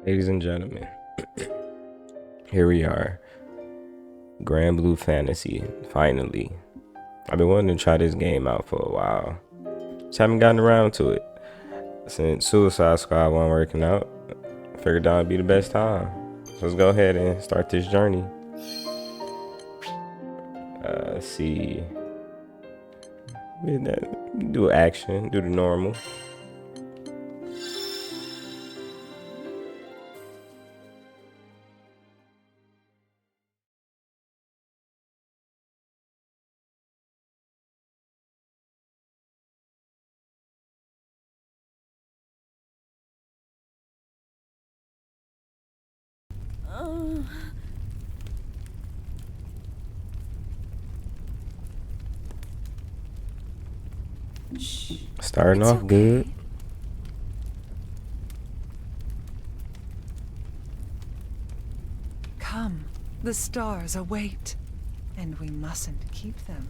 Ladies and gentlemen, here we are. Granblue Fantasy, finally. I've been wanting to try this game out for a while. Just haven't gotten around to it. Since Suicide Squad wasn't working out, I figured that would be the best time. So let's go ahead and start this journey. Let's see. Do action, do the normal. Starting It's off okay. good. Come, the stars await, and we mustn't keep them.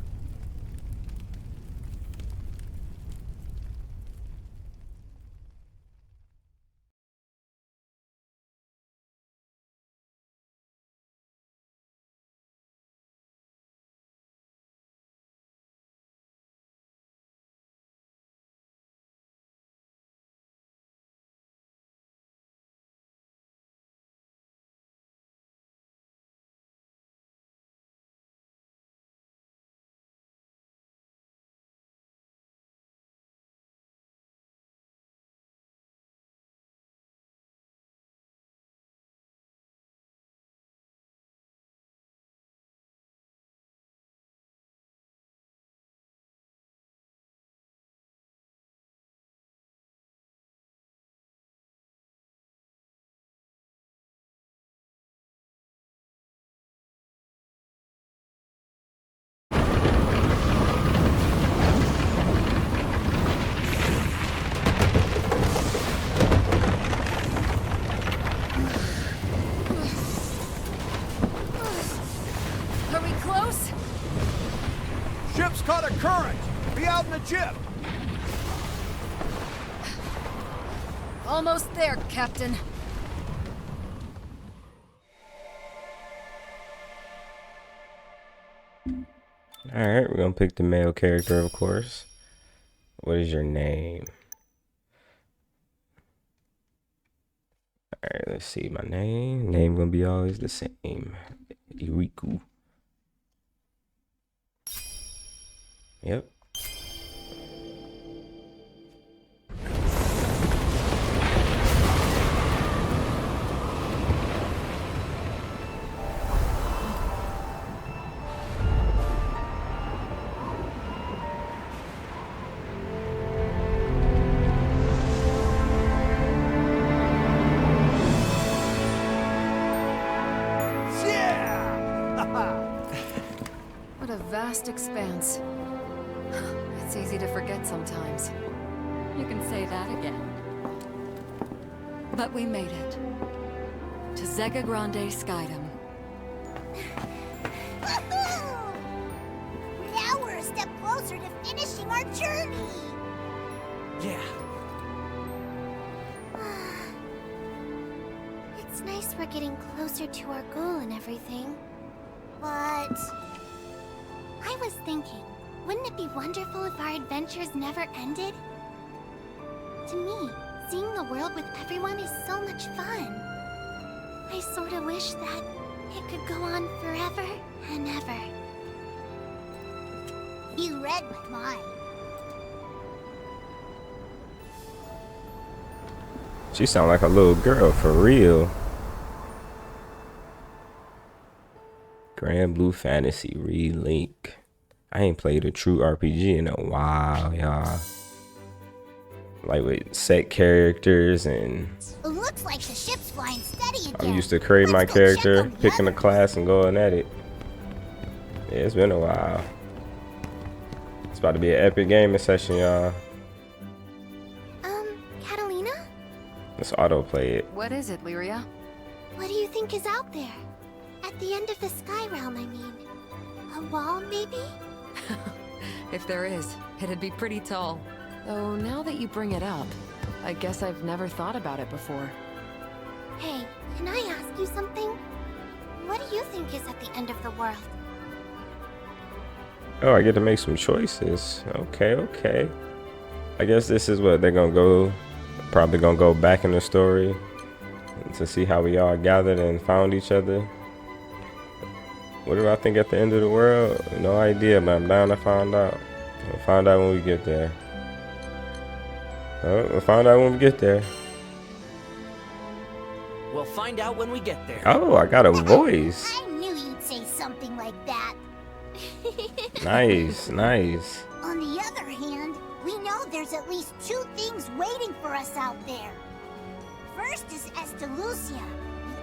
Are we close? Ship's caught a current! Be out in the jib! Almost there, Captain. Alright, we're gonna pick the male character, of course. What is your name? Alright, let's see. My name gonna be always the same. Iriku. Yep. What a vast expanse. It's easy to forget sometimes. You can say that again. But we made it. To Zega Grande Skydom. Woohoo! Now we're a step closer to finishing our journey! Yeah. It's nice we're getting closer to our goal and everything. But... I was thinking, wouldn't it be wonderful if our adventures never ended? To me, seeing the world with everyone is so much fun. I sorta wish that it could go on forever and ever. You read my mind. She sound like a little girl for real. Granblue Fantasy Relink. I ain't played a true RPG in a while, y'all. Like with set characters, and It looks like the ship's flying steady again. I'm used to creating my Let's go check character, on the picking a others. class and going at it. Yeah, it's been a while. It's about to be an epic gaming session, y'all. Catalina? Let's autoplay it. What is it, Lyria? What do you think is out there? At the end of the sky realm, I mean. A wall, maybe? If there is, it'd be pretty tall. Though now that you bring it up, I guess I've never thought about it before. Hey, can I ask you something? What do you think is at the end of the world? Oh, I get to make some choices. Okay. I guess this is what they're gonna go. Probably gonna go back in the story to see how we all gathered and found each other. What do I think at the end of the world? No idea, but I'm down to find out. We'll find out when we get there. Oh, we'll find out when we get there. We'll find out when we get there. Oh, I got a voice. I knew you'd say something like that. Nice. On the other hand, we know there's at least 2 things waiting for us out there. First is Estalucia,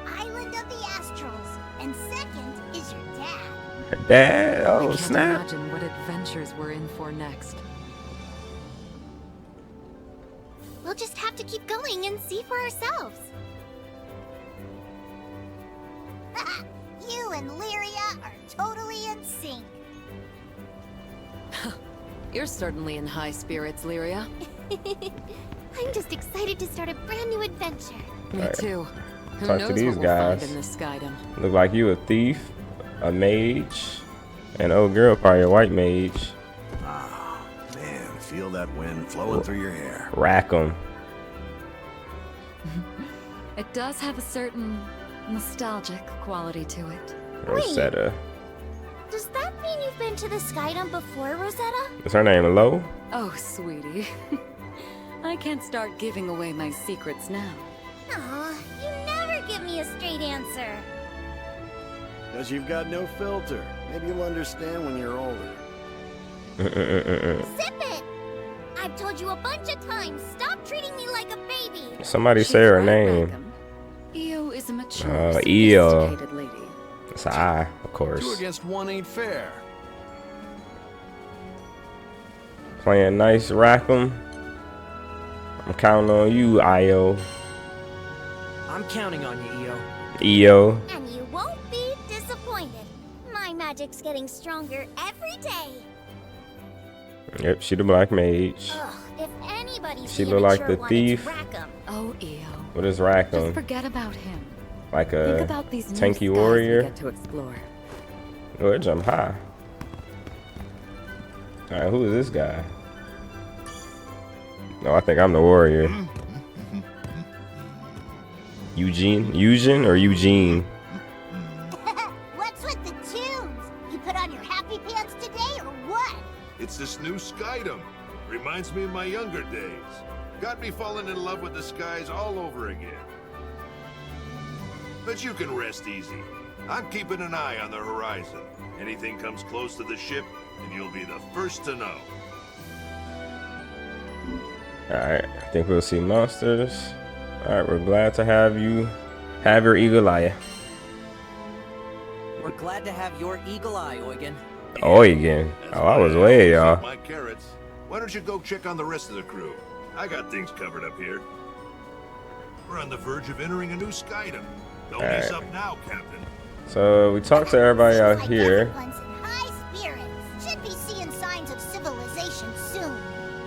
the island of the Astrals, and second is your dad. Dad, I oh can't snap. imagine what adventures we're in for next. We'll just have to keep going and see for ourselves. You and Lyria are totally in sync. You're certainly in high spirits, Lyria. I'm just excited to start a brand new adventure. Me Alright. too. Who Talk to knows these what we'll find guys. in this skydom? Look like you a thief, a mage, and old girl probably a white mage. Ah, man, feel that wind flowing through your hair. Rack 'em. It does have a certain nostalgic quality to it. Rosetta. Does that mean you've been to the Skydom before, Rosetta? Is her name Lo? Oh, sweetie. I can't start giving away my secrets now. Aw, you never give me a straight answer. Because you've got no filter. Maybe you'll understand when you're older. Zip it! I've told you a bunch of times, stop treating me like a baby. Somebody She's say her right, name. Rackham. Io is a mature, Io. sophisticated lady. It's an I, of 2 course. against 1 ain't fair. Playing nice, rack 'em. I'm counting on you, Io. I'm counting on you, Io. Io. And you won't be disappointed. My magic's getting stronger every day. Yep, she the black mage. Ugh, if anybody's She the look like immature the one, thief. it's Rackham. Oh, Io. What is rack Just 'em? forget about him. Like Think a about these new tanky skies warrior? we get to explore. Oh, it jump high. Alright, who is this guy? No, I think I'm the warrior. Eugen or Eugene? What's with the tunes? You put on your happy pants today or what? It's this new skydom. Reminds me of my younger days. Got me falling in love with the skies all over again. But you can rest easy. I'm keeping an eye on the horizon. Anything comes close to the ship, and you'll be the first to know. Alright, I think we'll see monsters. Alright, we're glad to have you. Have your eagle eye. We're glad to have your eagle eye, Eugen. Oh, again. That's Oh, I why was way, always y'all. eat my carrots. Why don't you go check on the rest of the crew? I got things covered up here. We're on the verge of entering a new skydom. Don't mess up now, Captain. So we talked to everybody out Seems like here. everyone's in high spirits. Should be seeing signs of civilization soon.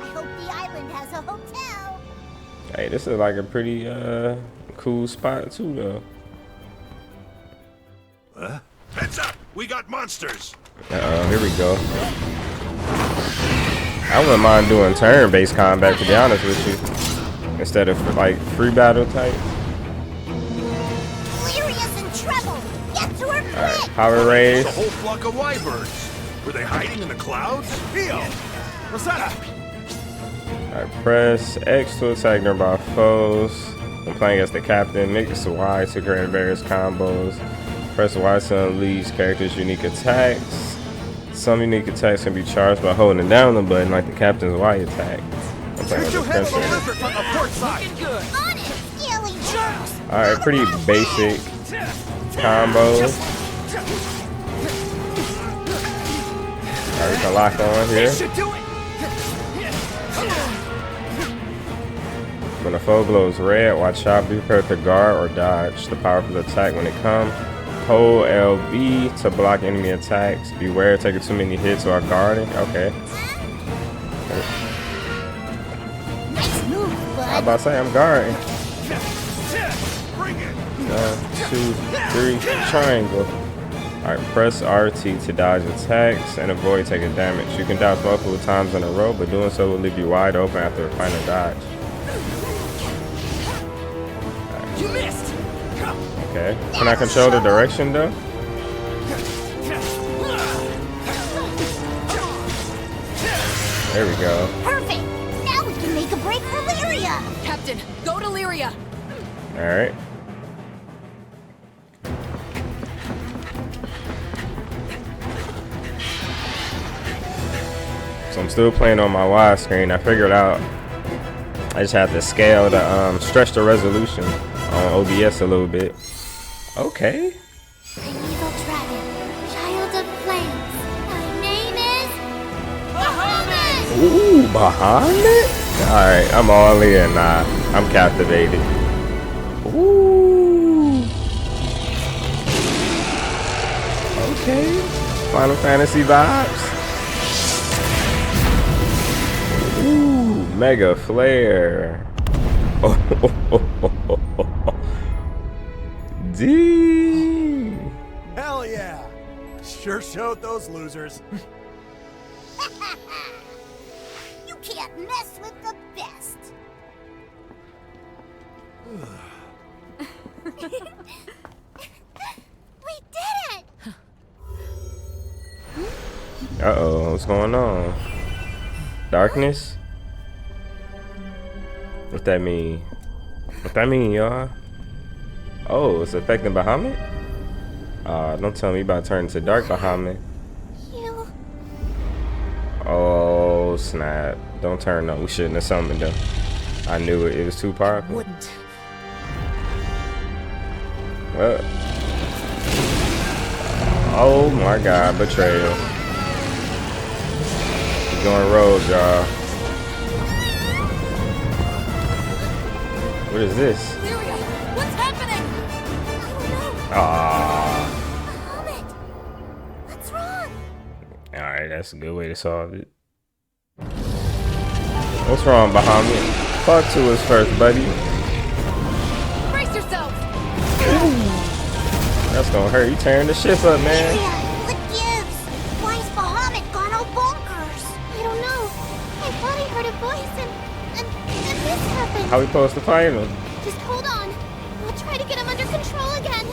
I hope the island has a hotel. Hey, this is like a pretty cool spot too, though. Huh? Heads up! We got monsters! Here we go. I wouldn't mind doing turn-based combat, to be honest with you, instead of like free battle type. Lyria's in trouble. Get to her quick. Alright, power raise. A whole flock of wyverns. Were they hiding in the clouds? Io! Rosetta! Alright, press X to attack nearby foes. When playing as the captain, mix Y to create various combos. Press Y to unleash characters' unique attacks. Some unique attacks can be charged by holding down the button, like the captain's Y attack. I'm playing with the Handle the princess. lizard from the port side! Good. On it, scaly jerks. Alright, pretty basic combos. Alright, we can lock on here. Should do it! When a foe glows red, watch out, be prepared to guard or dodge the powerful attack when it comes. Hold LB to block enemy attacks. Beware taking too many hits while guarding. Okay. Nice move, I'm bud. about to say I'm guarding. Bring it! 2, 3, triangle. Alright, press RT to dodge attacks and avoid taking damage. You can dodge multiple times in a row, but doing so will leave you wide open after a final dodge. Right. You missed. Okay. Can I control the direction though? There we go. Perfect! Now we can make a break for Lyria! Captain, go to Lyria. Alright. So I'm still playing on my widescreen. I figured out I just have to scale the stretch the resolution on OBS a little bit. Okay. Primeval dragon, child of flames. My name is Bahamut! Ooh, Bahamut? Alright, I'm all in. Nah, I'm captivated. Ooh. Okay. Final Fantasy vibes. Ooh, Mega Flare. D. Hell yeah! Sure showed those losers. You can't mess with the best! We did it! Uh-oh, what's going on? Darkness? What that mean? What that mean, y'all? Oh, it's affecting Bahamut? Don't tell me you about to turn into Dark Bahamut. You... Oh, snap. Don't turn no. We shouldn't have summoned him. I knew it. It was too powerful. Wouldn't. Well. Oh my god, betrayal. He's going rogue, y'all. What is this? Lyria, what's happening? Ah. Bahamut! What's wrong? Alright, that's a good way to solve it. What's wrong, Bahamut? Talk to us first, buddy. Brace yourself. That's gonna hurt. You tearing the ship up, man. Yeah, what gives? Why is Bahamut gone all bonkers? I don't know. I thought I heard a voice and this happened. How we supposed to fight him? Just hold on. We'll try to get him under control again.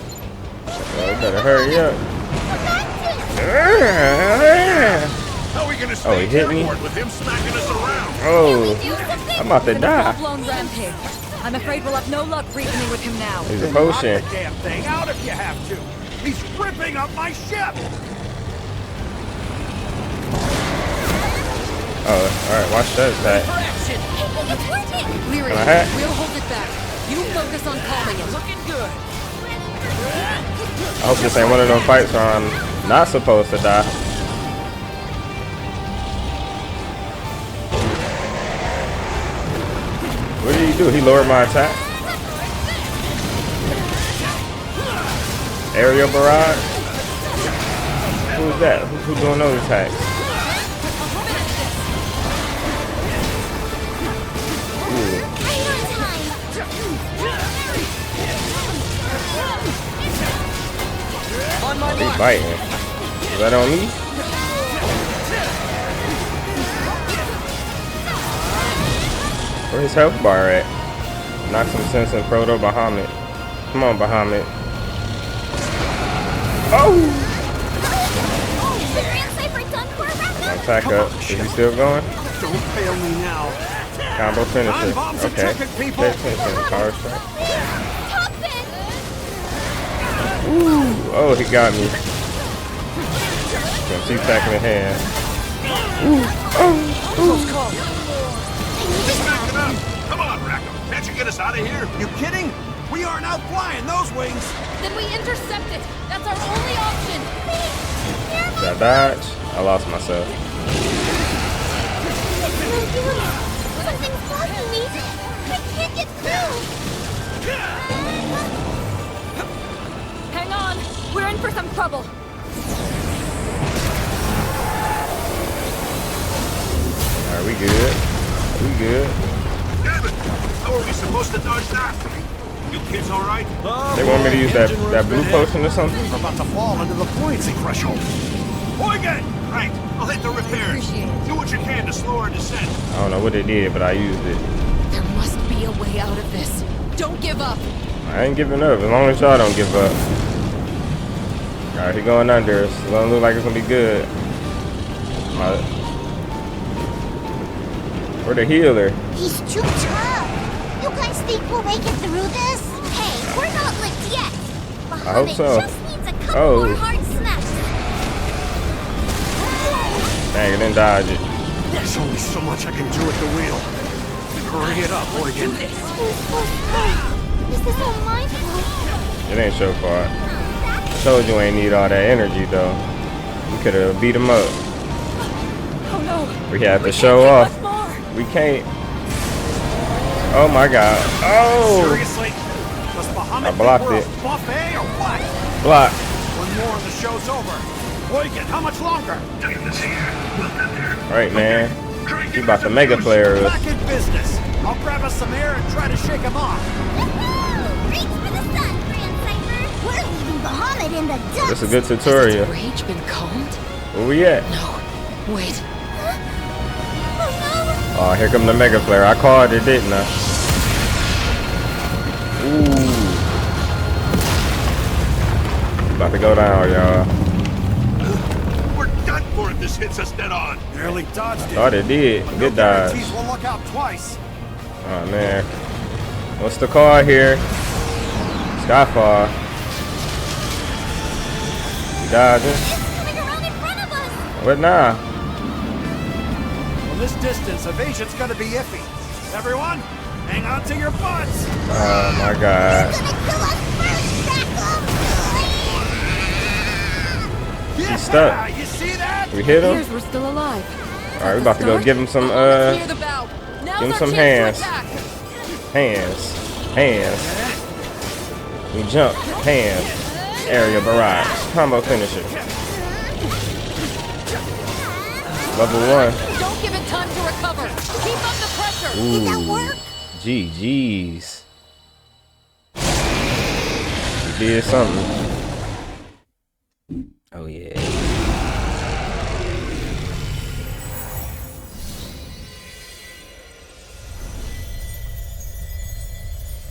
Well, you better hurry up. Come back to How are we gonna Oh, stay he hit me? airborne with him smacking us around? Oh, do something. I'm about to die. Full-blown rampage. I'm afraid we'll have no luck reasoning with him now. He's a potion. Damn thing out if you have to. He's ripping up my ship. Oh, alright, watch that. I think it's working. Lyria, Can I hack? we'll hold it back. You focus on calming it. Looking good. I hope this ain't one of those fights where I'm not supposed to die. What did he do? He lowered my attack? Aerial barrage? Who's that? Who's doing those attacks? Ooh. Right on time. On my He mark. biting. Is that on me? Where's his health bar at? Knock some sense in Proto Bahamut. Come on, Bahamut. Oh! Attack up. Is he still going? Don't fail me now. Combo finisher. Bombs and Okay. tripping people. Pay attention. Power strike. Ooh. Oh, he got me. Gonna T-pack in the hand. Ooh. Oh. Close call. Back it up. Come on, Rackham. Can't you get us out of here? You kidding? We aren't out flying those wings. Then we intercept it. That's our only option. Did I dodge? I lost myself. Something's blocking me. I can't get through. Hang on. We're in for some trouble. Alright, we good. We good. Damn it! How are we supposed to dodge that? You kids all right? They want me to use that blue potion or something? We're about to fall into the buoyancy threshold. Poigan! Right, I'll hit the repairs. Do what you can to slow our descent. I don't know what it did, but I used it. There must be a way out of this. Don't give up. I ain't giving up as long as y'all don't give up. Alright, he going under. It's gonna look like it's gonna be good. Where the healer? He's too tough. You guys think we'll make it through this? Hey, we're not licked yet. I hope so. Just needs a couple more hard snaps. Dang, it didn't dodge it. There's only so much I can do at the wheel. Hurry it up, Morgan. Is this all my fault? It ain't so far. Told you ain't need all that energy though. We could have beat him up. Oh no. We had to show off. We can't. Oh my god. Oh! Seriously? Does Bahamut I blocked think we're it. a buffet or what? Block. One more and the show's over. Morgan, how much longer? Right, man. He about to mega player us. Back in business. I'll grab us some air and try to shake him off. Woohoo! Reach for the sun, Grand Cypher. We're leaving Bahamut in the dust. This is a good tutorial. Has its rage been calmed? Where we at? No. Wait. Oh, here come the mega player. I called it, didn't I? Ooh. About to go down, y'all. We're done for if this hits us dead on. Nearly dodged it. Thought it did. But Good no dodge. guarantees we'll look out twice. Oh man. What's the car here? Skyfall. You dodging? It's coming around in front of us. What now? From this distance, evasion's gonna be iffy. Everyone, hang on to your butts. Oh my god. Gonna kill us first, Jackal. He's stuck. You see that? We hit him? Here's we're still alive. Alright, we about to go give him some Clear the bow. give Now's him our some chance to hands. attack. Hands. We jump. Hands. Area barrage. Combo finisher. Level 1. Don't give it time to recover. Keep up the pressure. Ooh. GG's. We did something. Oh yeah.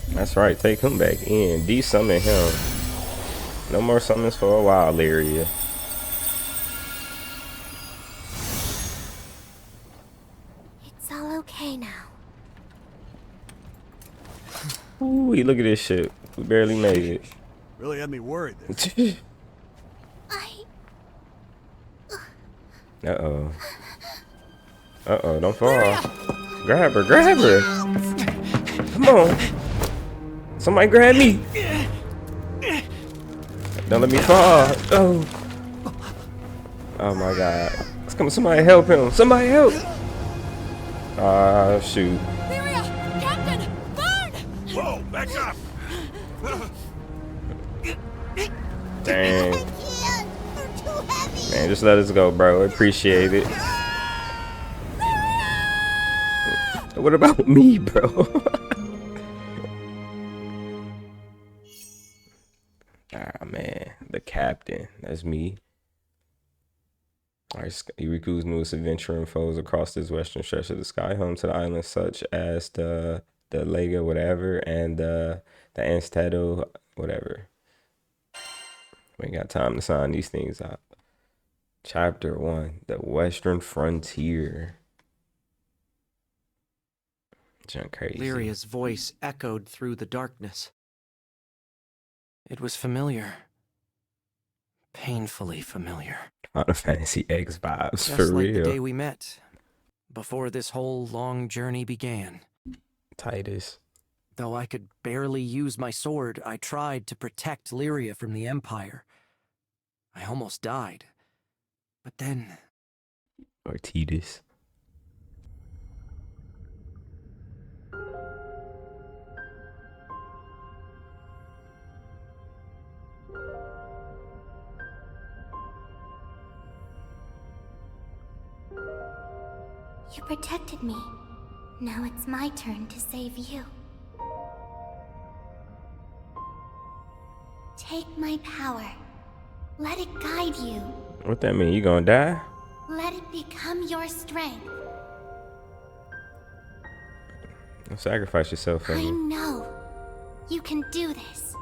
That's right, take him back in. De-summon him. No more summons for a while, Lyria. It's all okay now. Ooh, look at this shit. We barely made it. Really had me worried there. Uh-oh. Uh-oh, don't fall. Grab her, grab her. Come on. Somebody grab me. Don't let me fall. Oh. Oh my god. Let's come, somebody help him. Somebody help. Ah, shoot. Lyria! Captain! Burn! Whoa, back up! Dang. I can't. They're too heavy. Man, just let us go, bro. Appreciate it. What about me, bro? Ah, man. The captain. That's me. Alright, Iriku's newest adventure unfolds across this western stretch of the sky, home to the islands such as the Lega whatever and the Anstedo whatever. We ain't got time to sign these things out. Chapter 1, the Western Frontier. Junk crazy. Lyria's voice echoed through the darkness. It was familiar. Painfully familiar. Final Fantasy X vibes, Just for like real. the day we met, before this whole long journey began. Titus. Though I could barely use my sword, I tried to protect Lyria from the Empire. I almost died. But then... Or Titus. You protected me. Now it's my turn to save you. Take my power. Let it guide you. What that mean? You gonna die? Let it become your strength. Don't sacrifice yourself for I me. know. You can do this.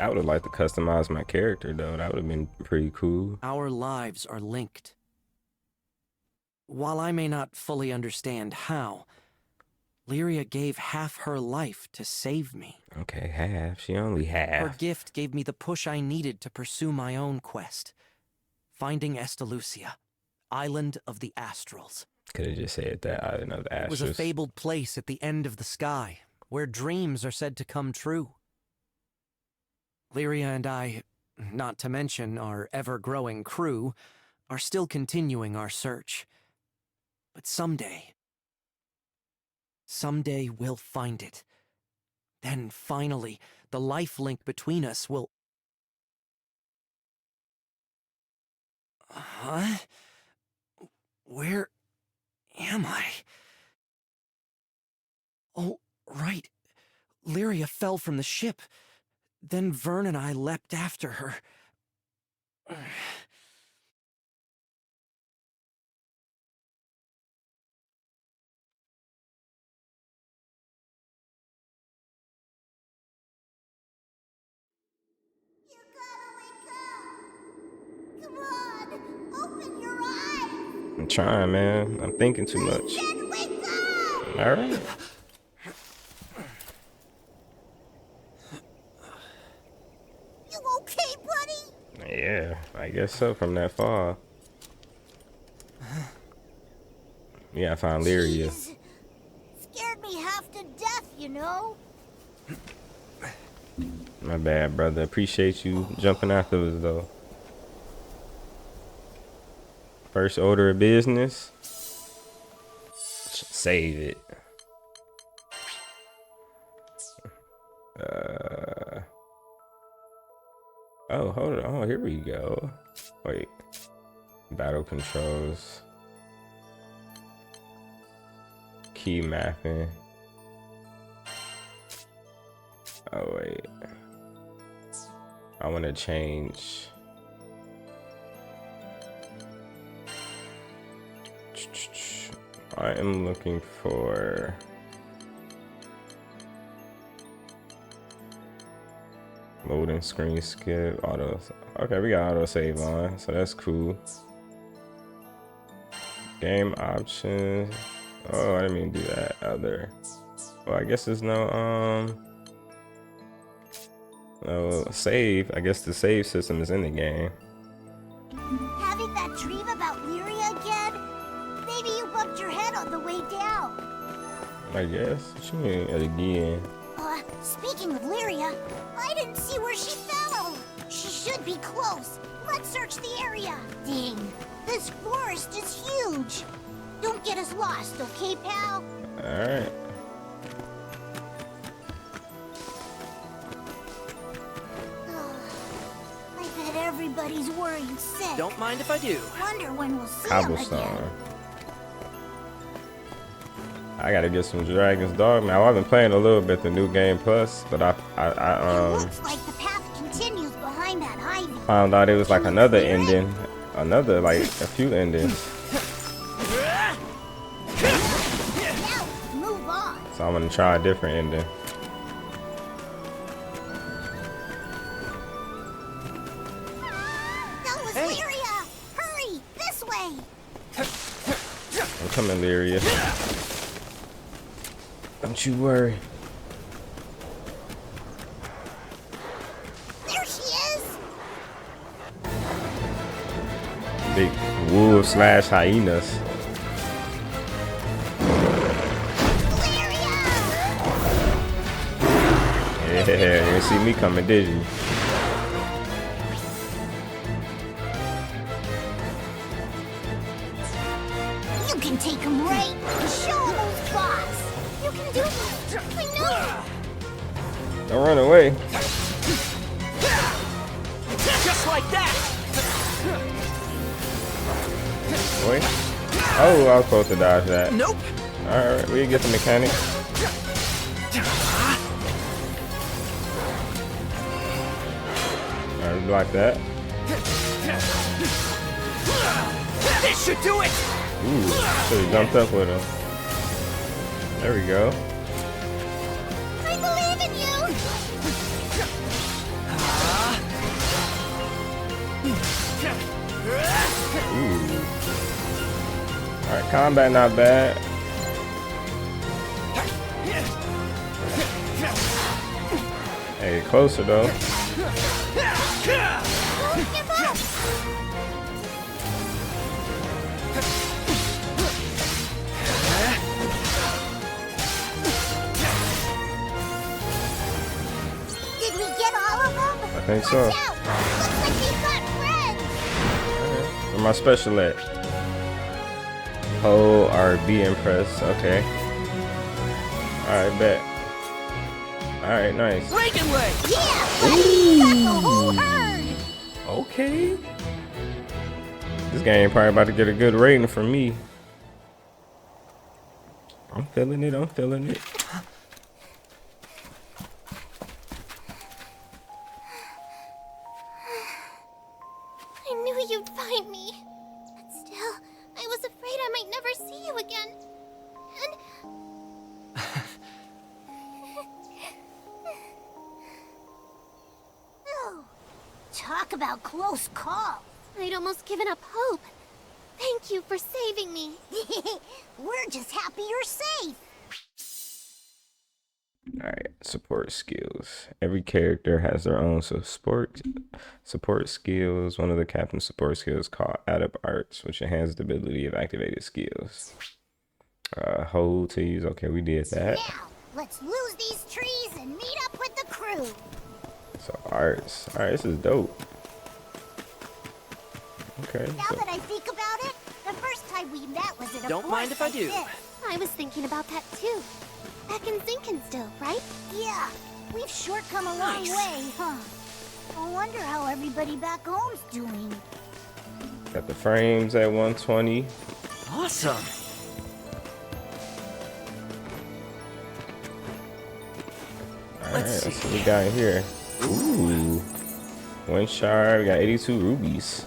I would have liked to customize my character though. That would have been pretty cool. Our lives are linked. While I may not fully understand how, Lyria gave half her life to save me. Okay, half. She only half. Her gift gave me the push I needed to pursue my own quest. Finding Estalucia, Island of the Astrals. Could have just said that. Island of the Astrals. It was a fabled place at the end of the sky, where dreams are said to come true. Lyria and I, not to mention our ever-growing crew, are still continuing our search. But someday we'll find it. Then finally, the life link between us will... Huh? Where am I? Oh, right. Lyria fell from the ship. Then Vern and I leapt after her. You gotta wake up! Come on! Open your eyes! I'm trying, man. I'm thinking too much. Then wake up! Alright. You okay, buddy? Yeah, I guess so from that fall. Yeah, I found Lyria. Jeez. Scared me half to death, you know? My bad, brother. Appreciate you jumping after us, though. First order of business. Save it. Oh, hold on. Oh, here we go. Wait. Battle controls. Key mapping. Oh, wait. I want to change. I am looking for loading screen skip auto. Okay, we got auto save on, so that's cool. Game options. Oh, I didn't mean to do that. Other. Well, I guess there's no save. I guess the save system is in the game. Having that dream about Lyria again? Maybe you bumped your head on the way down. I guess. What you mean again? Speaking of Lyria, I didn't see where she fell. She should be close. Let's search the area. Dang, this forest is huge. Don't get us lost, okay, pal? Alright. I bet everybody's worried sick. Don't mind if I do. Wonder when we'll see them again. Cobblestone. I gotta get some Dragon's Dog now. I've been playing a little bit the new game plus, but It looks like the path continues behind that ivy. found out it was like another ending, another like a few endings. Now, move on. So I'm gonna try a different ending. That was Lyria. Hurry, this way. I'm coming, Lyria. Don't you worry. There she is. Big wolves / hyenas. Lyria! Yeah, you didn't see me coming, did you? You can take him right and show him who's boss. You can do this. I know. Don't run away. Just like that! Wait. Oh, I was supposed to dodge that. Nope! Alright, we get the mechanic. Alright, block that. This should do it! Ooh, should have jumped up with him. There we go. I believe in you! Ooh. Alright, combat not bad. Hey, closer though. Don't give up! Did we get all of them? I think so. Watch out! Looks like we've got friends! Where my special at? O or B impress. Okay. Alright, bet. Alright, nice. Lincolnway! Yeah, buddy! Got the whole herd! Okay. This game probably about to get a good rating from me. I'm feeling it, I'm feeling it. I knew you'd find me. But still, I was afraid I might never see you again. And... oh, talk about close call. I'd almost given up hope. Thank you for saving me. We're just happy you're safe. Alright, support skills. Every character has their own support skills. One of the captain's support skills called Adept Arts, which enhances the ability of activated skills. Hold to use. Okay, we did that. Now, let's lose these trees and meet up with the crew. So arts. Alright, this is dope. Okay. Now that I think about it, the first time we met was at a Don't mind if I do. I was thinking about that too. Back in Zinkin still, right? Yeah, we've sure come a long way, huh? I wonder how everybody back home's doing. Got the frames at 120. Awesome. Alright, let's see what we got in here. Ooh. One shard. We got 82 rubies.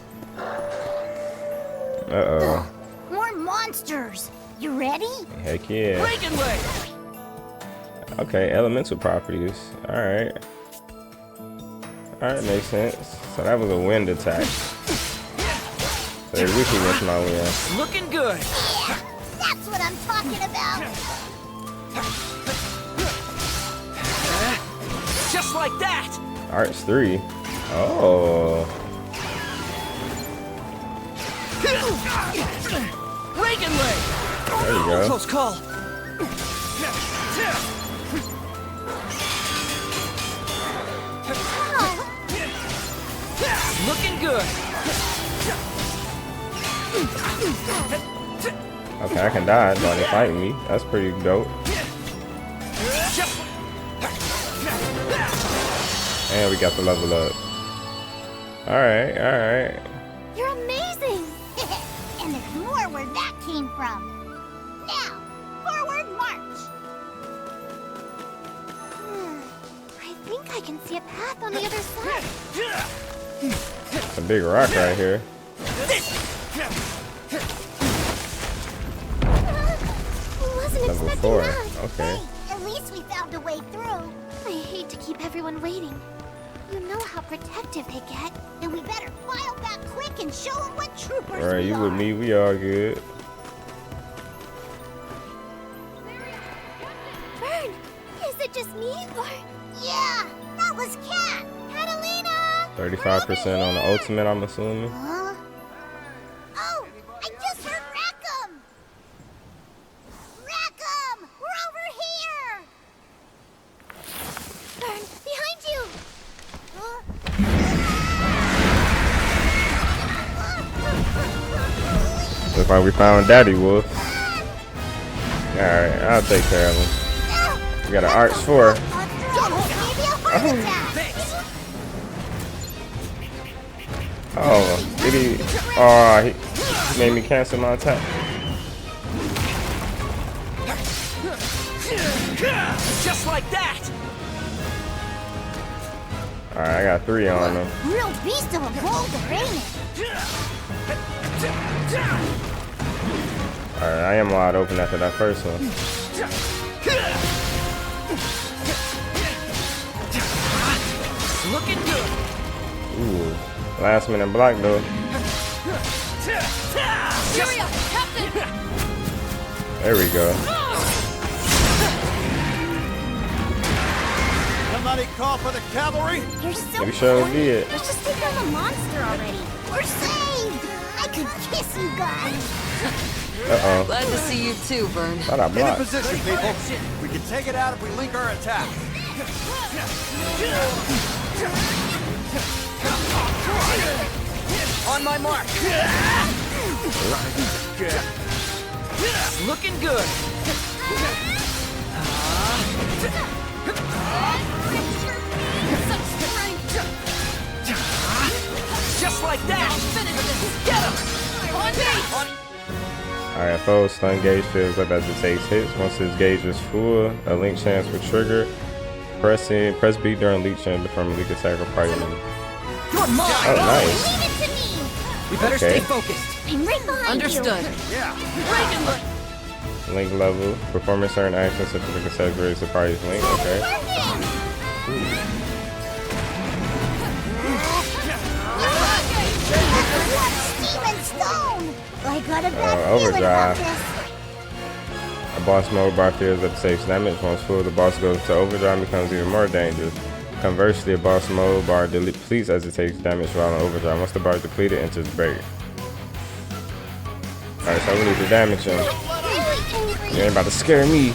Uh-oh. More monsters. You ready? Heck yeah. Lincolnway! Okay, elemental properties. Alright. Alright, makes sense. So that was a wind attack. So they wish against my wind. Looking good! Yeah, that's what I'm talking about. Just like that! Arts 3. Oh. Lincolnway! There you go. Close call. Looking good! Okay, I can dodge while they fight me. That's pretty dope. And we got the level up. Alright, alright. You're amazing. And there's more where that came from. Now, forward march. I think I can see a path on the other side. It's a big rock right here. Wasn't Level expecting 4. that. Okay. Hey, at least we found a way through. I hate to keep everyone waiting. You know how protective they get, and we better file back quick and show them what troopers Alright, we you are. with me, we all good. Vern, is it just me, or... Yeah, that was Cat! Catalina! 35% on the ultimate, I'm assuming. Huh? Oh, I just heard Rackham! Rackham! We're over here! Vern, behind you! Looks like we found Daddy Wolf. Alright, I'll take care of him. We got an Arts 4. Oh, did he? Oh, he made me cancel my attack. Just like that! Alright, I got 3 on them. Real beast of a boulder, ain't it? Alright, I am wide open after that first one. Looking good. Ooh, last minute block though. There we go. Somebody call for the cavalry? You're so We sure corny. did. Let's just take on the monster already. We're saved! I could kiss you guys! Uh-oh. Glad to see you too, Vern. Thought I In blocked. position, people. We can take it out if we link our attack. On my mark. Looking good. Just like that. Get him. Alright, foe stun gauge fills up as it takes hits. Once his gauge is full, a link chance will trigger. Press B during leak chance to perform a leak attack or party move. You're mine. Oh, nice. Leave it to me! We better Okay. stay focused. I'm right behind Understood. Yeah. Link level. Performing certain actions such as link attack raise the party's link. Okay. Steam and stone! I got a bad feeling overdrive. about this. A boss mode bar feels up to 6 damage. Once full, the boss goes to overdrive and becomes even more dangerous. Conversely, a boss mode bar depletes as it takes damage while in overdrive. Once the bar is depleted, it enters break. Alright, so we need to damage him. You ain't about to scare me.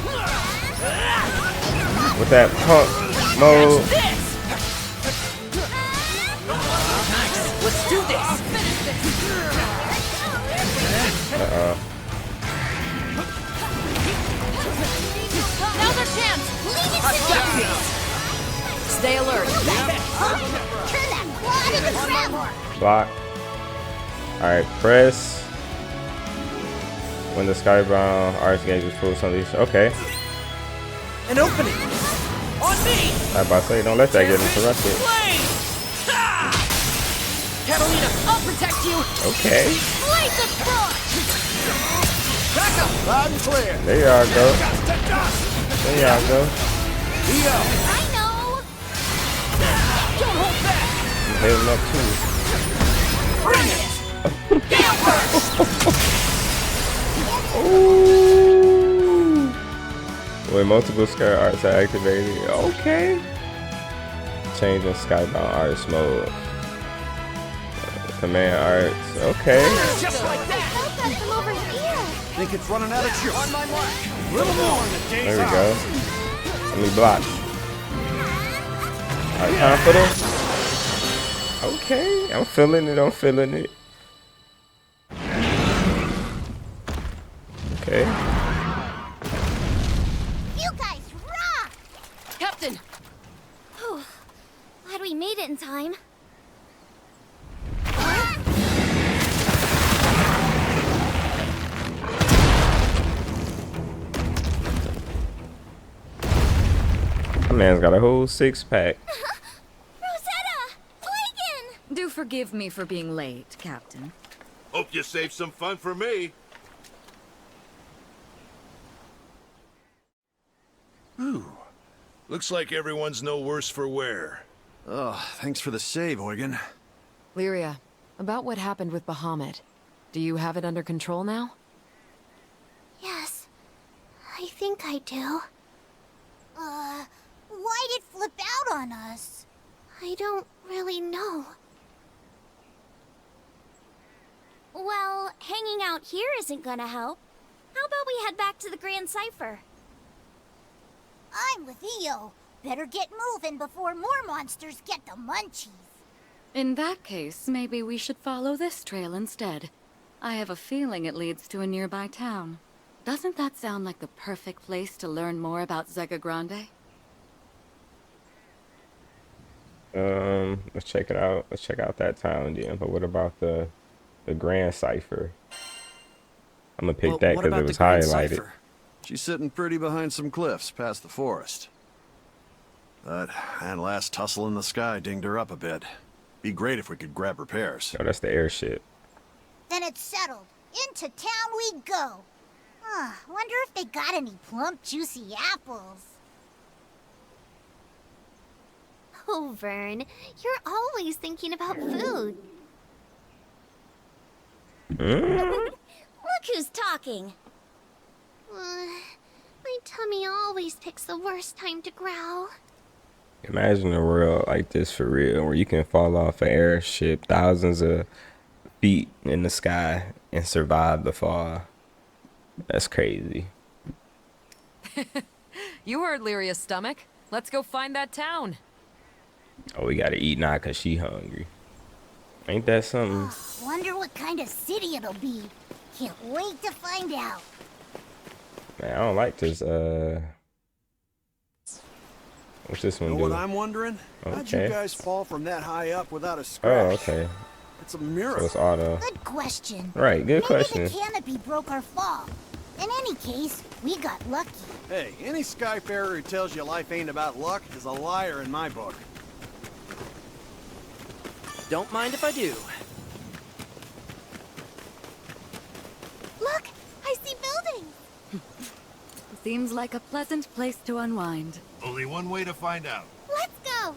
With that punk mode. Let's do this. Uh-oh. Now's our chance! Leave it to me! Stay alert. Turn that quad into travel! Block. Alright, press. When the skybound arts gauge is full, unleash. Okay. An opening. On me. I about to say, don't let that get interrupted. Flame. Ha! Catalina, I'll protect you. Okay. Blaze of frost! back up. Loud and clear. There y'all go. Dust to dust. There y'all go. EO. I know! Don't hold back. Hit him up too. Bring it. Ooh. When multiple sky arts are activated. Okay. Changing skybound arts mode. Command arts. Okay. Just like that. Felt that from over here! Think it's running out of juice. On my mark. Little more in the day's There we out. go. Let me block. Alright, time for this. Okay. I'm feeling it. I'm feeling it. Okay. You guys rock! Captain. Whew. Glad we made it in time. My man's got a whole 6-pack. Rosetta! Plagan! Do forgive me for being late, Captain. Hope you saved some fun for me. Ooh. Looks like everyone's no worse for wear. Oh, thanks for the save, Eugen. Lyria, about what happened with Bahamut. Do you have it under control now? Yes, I think I do. Why'd it flip out on us? I don't really know. Well, hanging out here isn't gonna help. How about we head back to the Grand Cipher? I'm with EO. Better get moving before more monsters get the munchies. In that case, maybe we should follow this trail instead. I have a feeling it leads to a nearby town. Doesn't that sound like the perfect place to learn more about Zega Grande? Let's check it out. Let's check out that town then. But what about the Grand Cipher? I'm gonna pick that what because about it was the Grand highlighted. Cipher? She's sitting pretty behind some cliffs past the forest. But that last tussle in the sky dinged her up a bit. Be great if we could grab repairs. Oh, that's the airship. Then it's settled. Into town we go. Wonder if they got any plump, juicy apples. Oh, Vern, you're always thinking about food. Look who's talking. My tummy always picks the worst time to growl. Imagine a world like this for real, where you can fall off an airship thousands of feet in the sky and survive the fall. That's crazy. You heard Lyria's stomach. Let's go find that town. Oh, we gotta eat now because she hungry. Ain't that something? Wonder what kind of city it'll be. Can't wait to find out. Man, I don't like this. What's this one Know do? what I'm wondering? How'd you Okay. guys fall from that high up without a Oh, scratch? okay. It's a So miracle. it's auto. Good question. Right, good Maybe question. the canopy broke our fall. In any case, we got lucky. Hey, any skyfarer who tells you life ain't about luck is a liar in my book. Don't mind if I do. Look, I see buildings. Seems like a pleasant place to unwind. Only one way to find out. Let's go.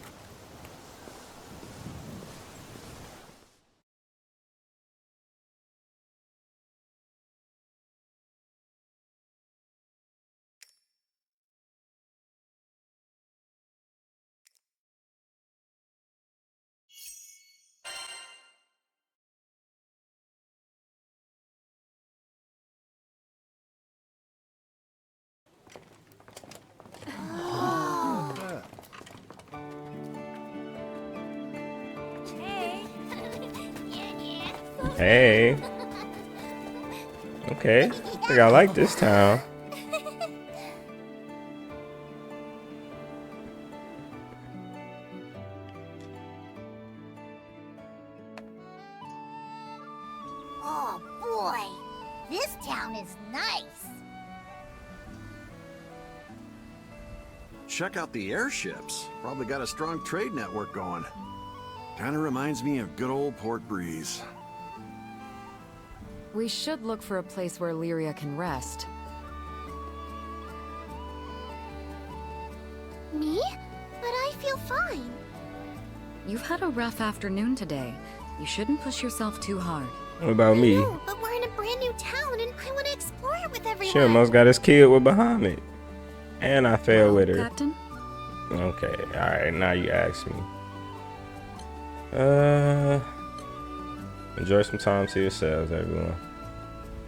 Hey. Hey. Okay. I think I like this town. Oh boy, this town is nice. Check out the airships. Probably got a strong trade network going. Kinda reminds me of good old Port Breeze. We should look for a place where Lyria can rest. Me? But I feel fine. You've had a rough afternoon today. You shouldn't push yourself too hard. What about me? No, but we're in a brand new town and I want to explore it with everyone. She almost got us killed with Bahamut. And I fell with her. Captain? Okay, alright, now you ask me. Enjoy some time to yourselves, everyone.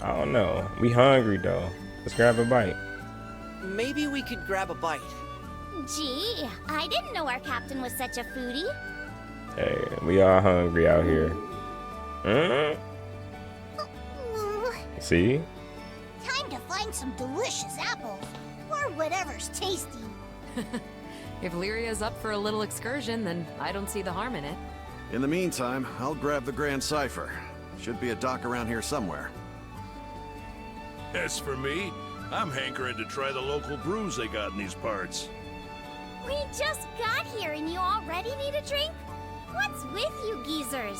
I don't know. We hungry though. Let's grab a bite. Maybe we could grab a bite. Gee, I didn't know our captain was such a foodie. Hey, we all hungry out here. See? Time to find some delicious apples. Or whatever's tasty. If Lyria's up for a little excursion, then I don't see the harm in it. In the meantime, I'll grab the Grand Cipher. Should be a dock around here somewhere. As for me, I'm hankering to try the local brews they got in these parts. We just got here and you already need a drink? What's with you geezers?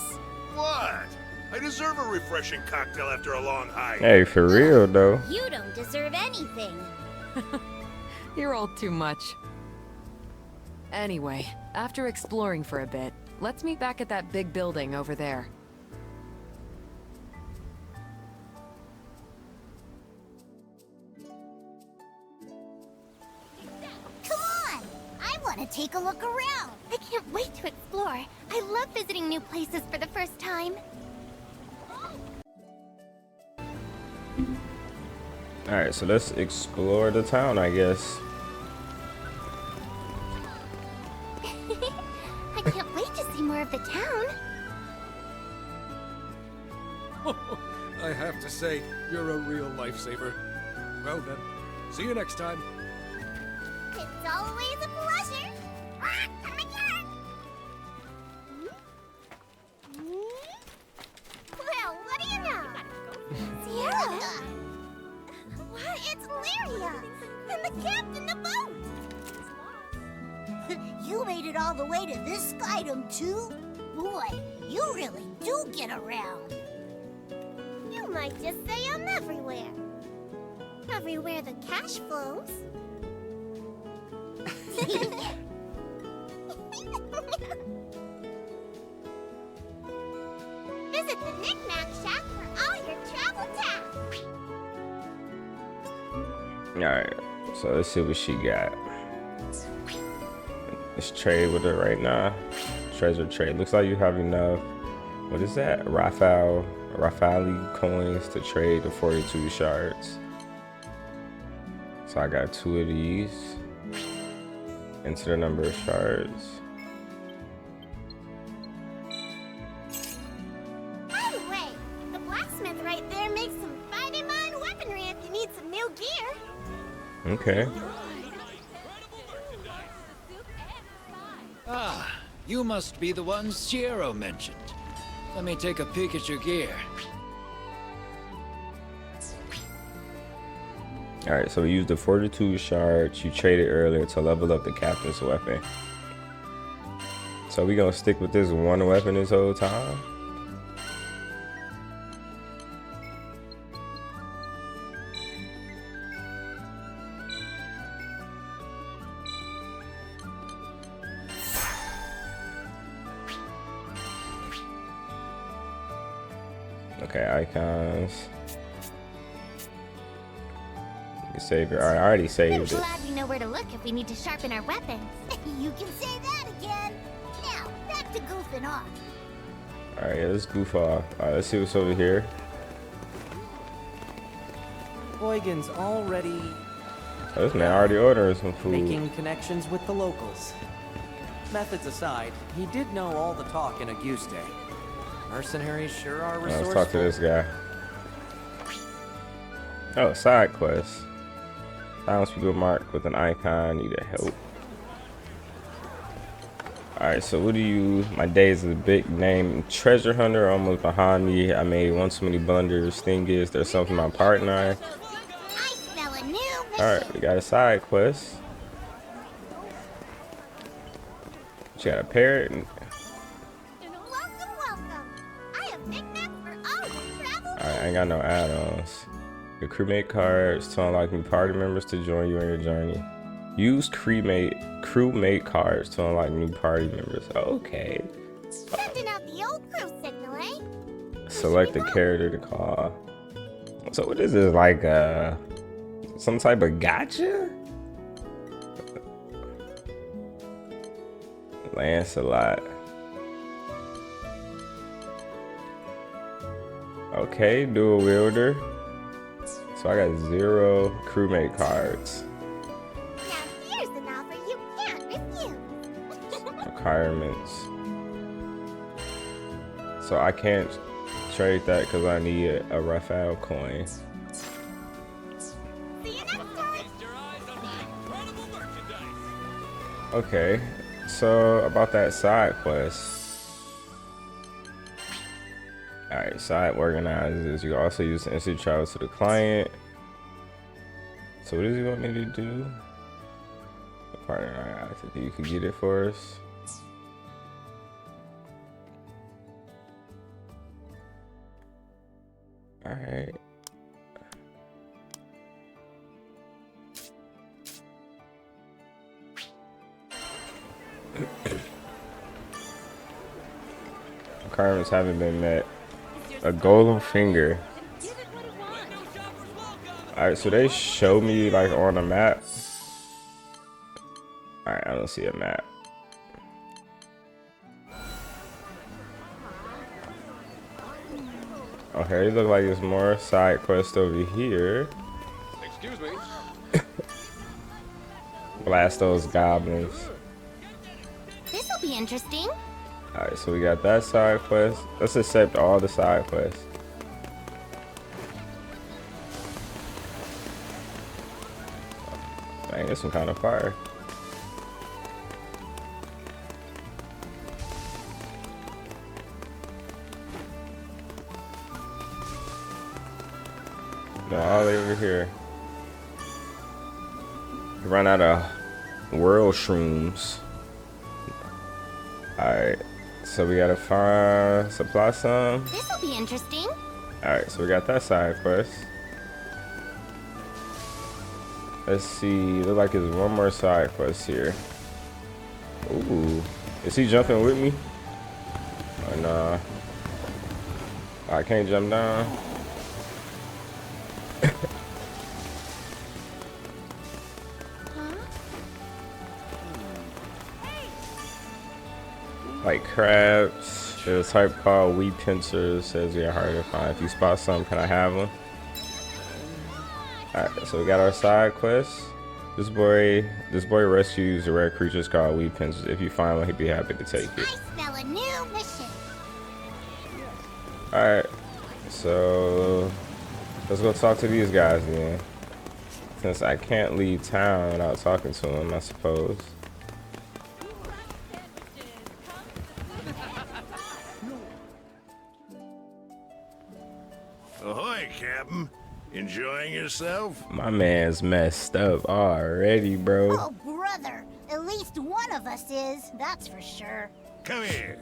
What? I deserve a refreshing cocktail after a long hike. Hey, for real though. You don't deserve anything. You're all too much. Anyway, after exploring for a bit, let's meet back at that big building over there. Come on! I want to take a look around. I can't wait to explore. I love visiting new places for the first time. Alright, so let's explore the town, I guess. I can't wait to see more of the town. I have to say, you're a real lifesaver. Well then, see you next time. It's always a pleasure. Come again. Well, what do you know? Sierra. What? It's Lyria. And the captain of the boat. You made it all the way to this skydom too? Boy, you really do get around. You might just say I'm everywhere. Everywhere the cash flows. Visit the Knick-Knack Shack for all your travel tasks. Alright, so let's see what she got. Let's trade with her right now. Treasure trade. Looks like you have enough. What is that? Rafali coins to trade the 42 shards. So I got 2 of these. Enter the number of shards. By the way, the blacksmith right there makes some fighting mine weaponry if you need some new gear. Okay. Ah, you must be the one Shiro mentioned. Let me take a peek at your gear. Alright, so we used the 42 shards you traded earlier to level up the captain's weapon. So we gonna stick with this one weapon this whole time? Okay, icons. Save it. Alright, I already saved it. I'm glad we know where to look if we need to sharpen our weapons. You can say that again. Now, back to goofing off. Alright, yeah, let's goof off. Alright, let's see what's over here. Eugen's already Oh, this man already ordering some food. making connections with the locals. Methods aside, he did know all the talk in Auguste. Mercenaries sure are resourceful. Let's talk to this guy. Oh, side quest. Silence people marked with an icon. Need a help. Alright, so what do you... My days is a big name. Treasure hunter almost behind me. I made one too many blunders. Thing is, there's something my partner. Alright, we got a side quest. She got a parrot. Alright, I ain't got no add-ons. Your crewmate cards to unlock new party members to join you on your journey. Use crewmate cards to unlock new party members. Okay. Sending out the old crew signal, eh? Select a character to call. So what is this, like some type of gotcha? Lancelot. Okay, dual wielder. So I got 0 crewmate cards. Now here's an offer you can't refuse. Requirements. So I can't trade that because I need a Raphael coin. Okay, so about that side quest. Alright, side organizes. You also use the instant travel to the client. So what does he want me to do? Partner, I think you could get it for us. Alright. Requirements haven't been met. A golden finger. Alright, so they show me like on a map. Alright, I don't see a map. Okay, look like there's more side quest over here. Excuse me. Blast those goblins. This'll be interesting. Alright, so we got that side quest. Let's accept all the side quests. Dang, there's some kind of fire. No, all the way over here. Run out of world shrooms. Alright, so we gotta find supply some. This'll be interesting. Alright, so we got that side quest. Let's see, look like there's one more side quest here. Ooh, is he jumping with me? Oh nah, I can't jump down. Like crabs, there's a type called wheat pincers. Says we are hard to find. If you spot some, can I have them? Alright, so we got our side quest. This boy rescues the rare creatures called wheat pincers. If you find one, he'd be happy to take it. I smell a new mission. Alright, so let's go talk to these guys then. Since I can't leave town without talking to them, I suppose. Ahoy, Captain. Enjoying yourself? My man's messed up already, bro. Oh, brother. At least one of us is, that's for sure. Come here.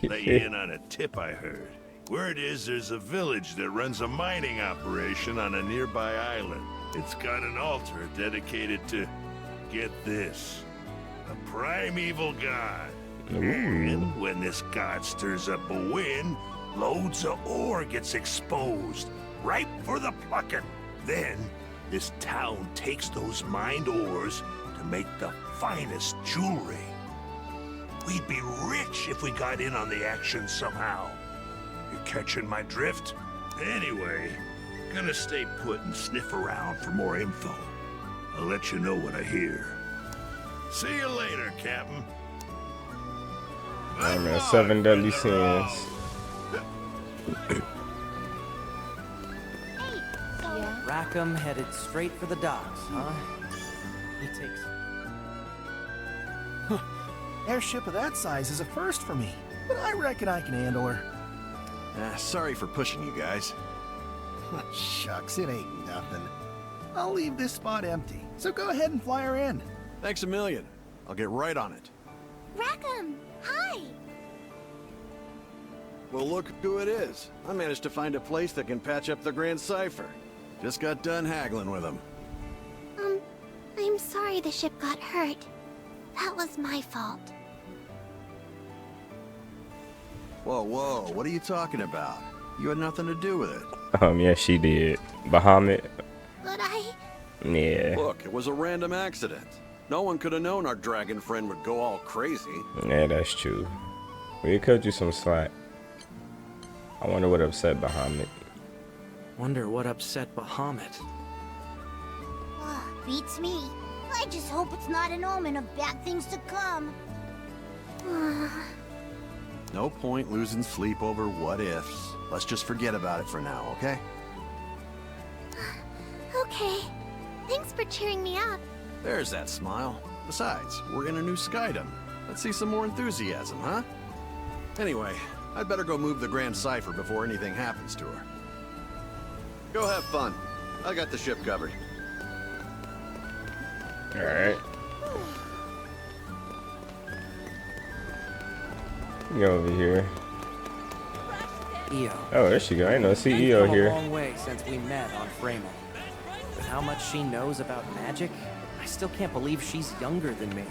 Let you in on a tip I heard. Word is there's a village that runs a mining operation on a nearby island. It's got an altar dedicated to, get this, a primeval god. And when this god stirs up a wind, loads of ore gets exposed, ripe for the plucking. Then, this town takes those mined ores to make the finest jewelry. We'd be rich if we got in on the action somehow. You catching my drift? Anyway, gonna stay put and sniff around for more info. I'll let you know what I hear. See you later, Captain. I'm at 7 deadly sins. Rackham headed straight for the docks, huh? He takes... Airship of that size is a first for me, but I reckon I can handle her. Sorry for pushing you guys. Shucks, it ain't nothing. I'll leave this spot empty, so go ahead and fly her in. Thanks a million. I'll get right on it. Rackham, hi. Well, look who it is. I managed to find a place that can patch up the Grand Cipher. Just got done haggling with them. I'm sorry the ship got hurt. That was my fault. Whoa, whoa, what are you talking about? You had nothing to do with it. Yeah, she did. Bahamut. But I... Yeah. Look, it was a random accident. No one could have known our dragon friend would go all crazy. Yeah, that's true. We cut you some slack. I wonder what upset Bahamut. Wonder what upset Bahamut. Beats me. I just hope it's not an omen of bad things to come. No point losing sleep over what ifs. Let's just forget about it for now, okay? Okay. Thanks for cheering me up. There's that smile. Besides, we're in a new skydom. Let's see some more enthusiasm, huh? Anyway, I'd better go move the Grand Cipher before anything happens to her. Go have fun. I got the ship covered. Alright. Go over here. Io. Oh, there she go. I didn't know see We've Io come here. a long way since we met on Framo. With how much she knows about magic, I still can't believe she's younger than me.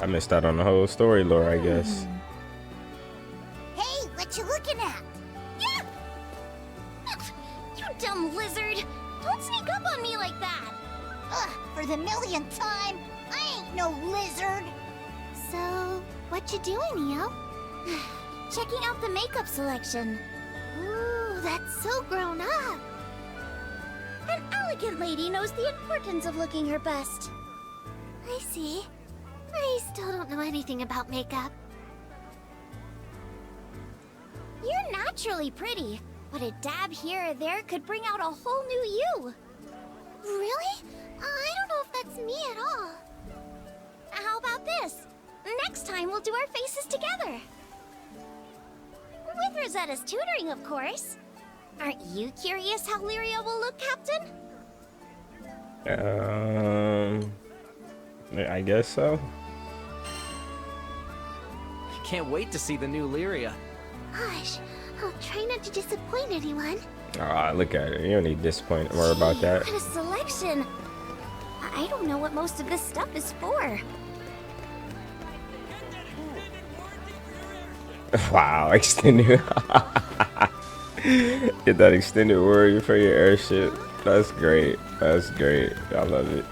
I missed out on the whole story lore, I guess. Hey, what you looking at? Yeah! You dumb lizard! Don't sneak up on me like that! Ugh, for the millionth time, I ain't no lizard! So, what you doing, Neo? Checking out the makeup selection. Ooh, that's so grown up! An elegant lady knows the importance of looking her best. I see. I still don't know anything about makeup. You're naturally pretty, but a dab here or there could bring out a whole new you. Really? I don't know if that's me at all. How about this? Next time we'll do our faces together. With Rosetta's tutoring, of course. Aren't you curious how Lyria will look, Captain? I guess so. can't wait to see the new Lyria. Gosh, I'll try not to disappoint anyone. Ah, look at it. You don't need to disappoint more about that. What a selection. I don't know what most of this stuff is for. Wow, extended. Get that extended warrior for your airship. That's great. That's great. I love it.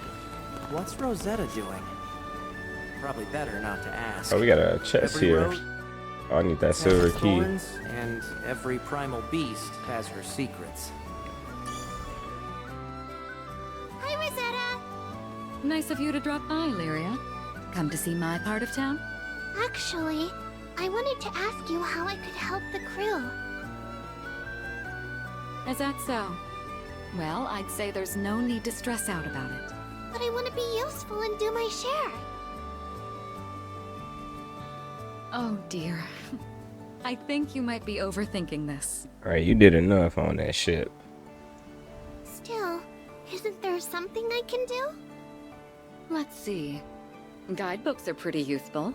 What's Rosetta doing? Probably better not to ask. Oh, we got a chest Every here. road Oh, I need that has silver its key. thorns, and every primal beast has her secrets. Hi, Rosetta. Nice of you to drop by, Lyria. Come to see my part of town? Actually, I wanted to ask you how I could help the crew. Is that so? Well, I'd say there's no need to stress out about it. But I want to be useful and do my share. Oh dear. I think you might be overthinking this. Alright, you did enough on that ship. Still, isn't there something I can do? Let's see. Guidebooks are pretty useful.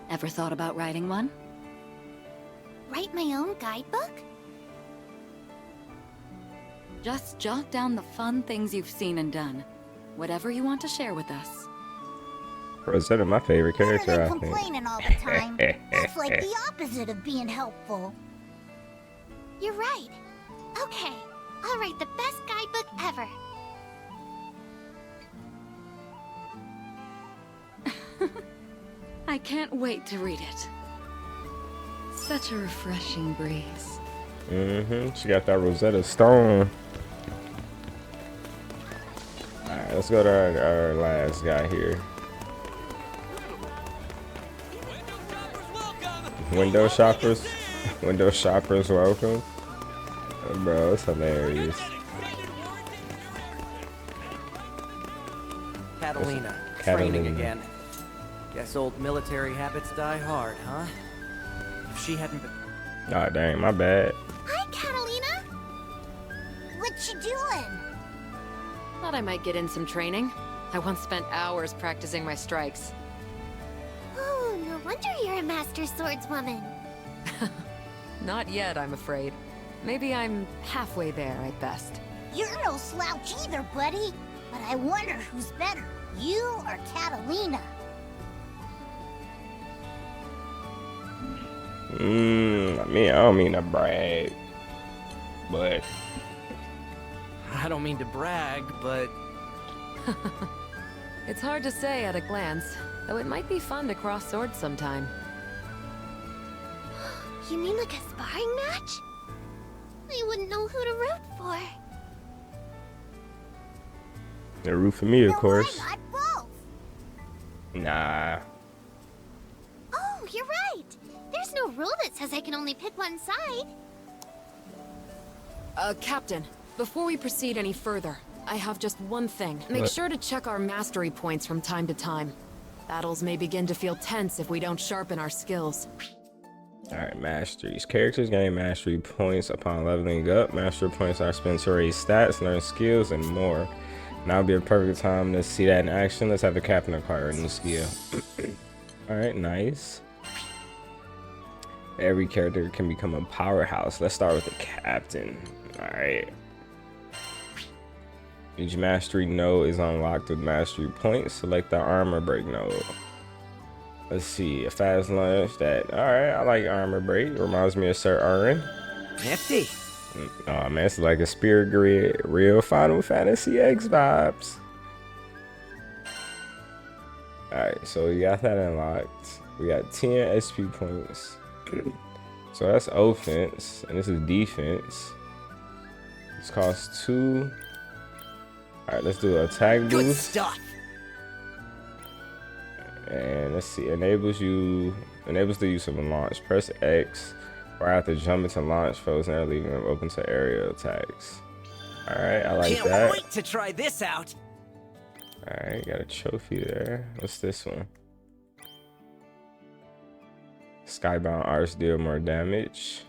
Ever thought about writing one? Write my own guidebook? Just jot down the fun things you've seen and done. Whatever you want to share with us. Rosetta, my favorite character, I think. Complaining all the time. That's like the opposite of being helpful. You're right. Okay, I'll write the best guidebook ever. I can't wait to read it. Such a refreshing breeze. She got that Rosetta Stone. Alright, let's go to our last guy here. Window shoppers? Window shoppers welcome. Oh, bro, it's hilarious. Catalina, Catalina. training again. Guess old military habits die hard, huh? If she hadn't been... Oh, dang, my bad. Hi, Catalina. What you doing? Thought I might get in some training. I once spent hours practicing my strikes. Oh, no wonder you're a master swordswoman. Not yet, I'm afraid. Maybe I'm halfway there at best. You're no slouch either, buddy. But I wonder who's better, you or Catalina? I mean, I don't mean to brag, but I don't mean to brag, but... It's hard to say at a glance, though it might be fun to cross swords sometime. You mean like a sparring match? I wouldn't know who to root for. they're root for me, of course. Why not both? Nah. Oh, you're right. There's no rule that says I can only pick one side. Captain, before we proceed any further, I have just one thing. Make What? sure to check our mastery points from time to time. Battles may begin to feel tense if we don't sharpen our skills. Alright, masteries. Characters gain mastery points upon leveling up. Mastery points are spent to raise stats, learn skills, and more. Now would be a perfect time to see that in action. Let's have the captain acquire a new skill. Alright, nice. Every character can become a powerhouse. Let's start with the captain. Alright. Each mastery node is unlocked with mastery points. Select the armor break node. Let's see, a fast lunge that, alright, I like armor break. Reminds me of Sir Aaron. Nifty. Oh man, it's like a spirit grid, real Final Fantasy X vibes. Alright, so we got that unlocked. We got 10 SP points. So that's offense, and this is defense. This costs 2. Alright, let's do an attack Good boost. stuff. And let's see, enables the use of a launch. Press X or after jumping to launch foes and leaving them open to aerial attacks. Alright, I like Can't that. wait to try this out. Alright, got a trophy there. What's this one? Skybound arts deal more damage.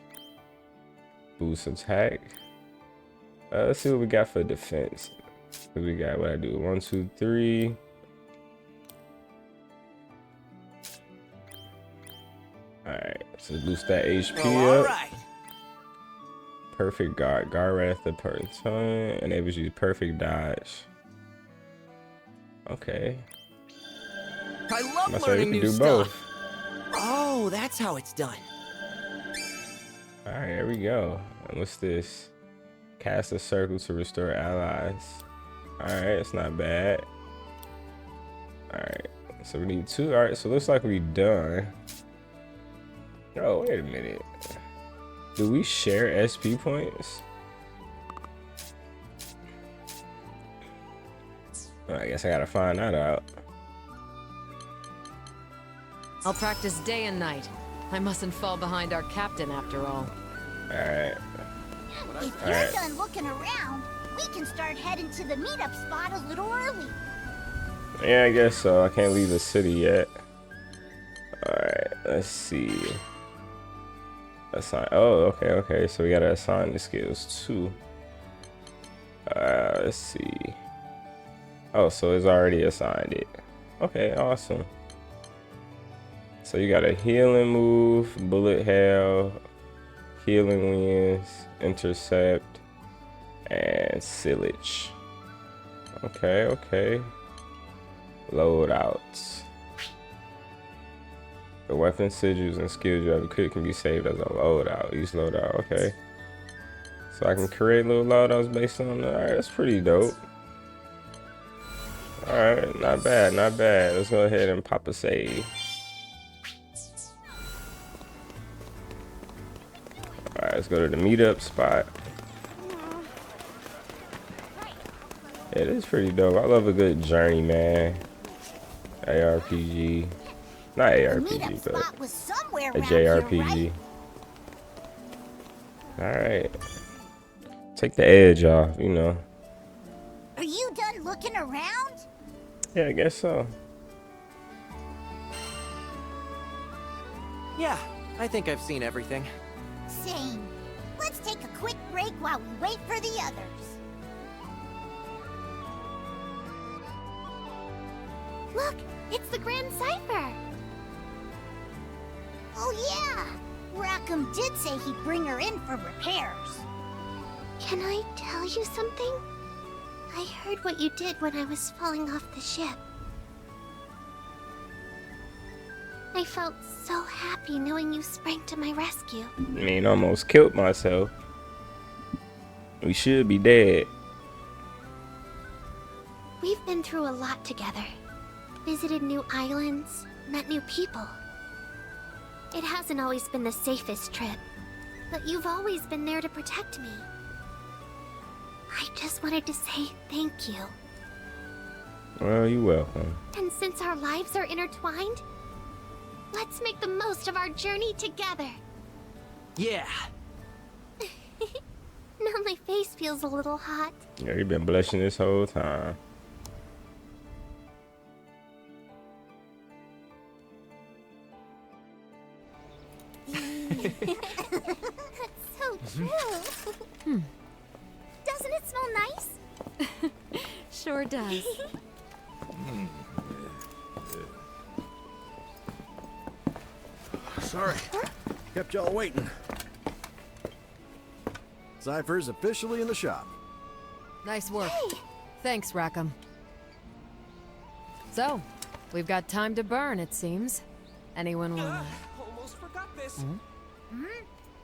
Boost attack. Let's see what we got for defense. What we got? What I do? 1, 2, 3. Alright, so boost that HP Oh, up. alright. Perfect guard. Guard right after per turn. Enables you perfect dodge. Okay. I love Must say you learning can new do stuff. both. Oh, that's how it's done. Alright, here we go. And what's this? Cast a circle to restore allies. Alright, it's not bad. Alright, so we need 2. Alright, so it looks like we done. Oh, wait a minute. Do we share SP points? I guess I gotta find that out. I'll practice day and night. I mustn't fall behind our captain after all. Alright. If you're done looking around, we can start heading to the meetup spot a little early. Yeah, I guess so. I can't leave the city yet. Alright, let's see. Assign. Oh, okay. So we gotta assign the skills too. Let's see. Oh, so it's already assigned it. Okay, awesome. So you got a healing move, bullet hell, healing winds, intercept, and sillage. Okay. Loadouts. The weapon sigils and skills you have equipped can be saved as a loadout. Each loadout, okay. So I can create little loadouts based on that. Alright, that's pretty dope. Alright, not bad. Let's go ahead and pop a save. Alright, let's go to the meetup spot. It is pretty dope. I love a good journey, man. ARPG. Not ARPG, but a JRPG. Alright. Take the edge off, you know. Are you done looking around? Yeah, I guess so. Yeah, I think I've seen everything. Same. Let's take a quick break while we wait for the others. Look, it's the Grand Cipher. Oh yeah! Rackham did say he'd bring her in for repairs. Can I tell you something? I heard what you did when I was falling off the ship. I felt so happy knowing you sprang to my rescue. I mean, almost killed myself. We should be dead. We've been through a lot together. Visited new islands, met new people. It hasn't always been the safest trip, but you've always been there to protect me. I just wanted to say thank you. Well, you're welcome. And since our lives are intertwined, let's make the most of our journey together. Yeah. Now my face feels a little hot. Yeah, you've been blushing this whole time. That's so true. Doesn't it smell nice? Sure does. Sorry. Kept y'all waiting. Cypher's officially in the shop. Nice work. Thanks, Rackham. So, we've got time to burn, it seems. Anyone wanna... Almost forgot this. Hmm?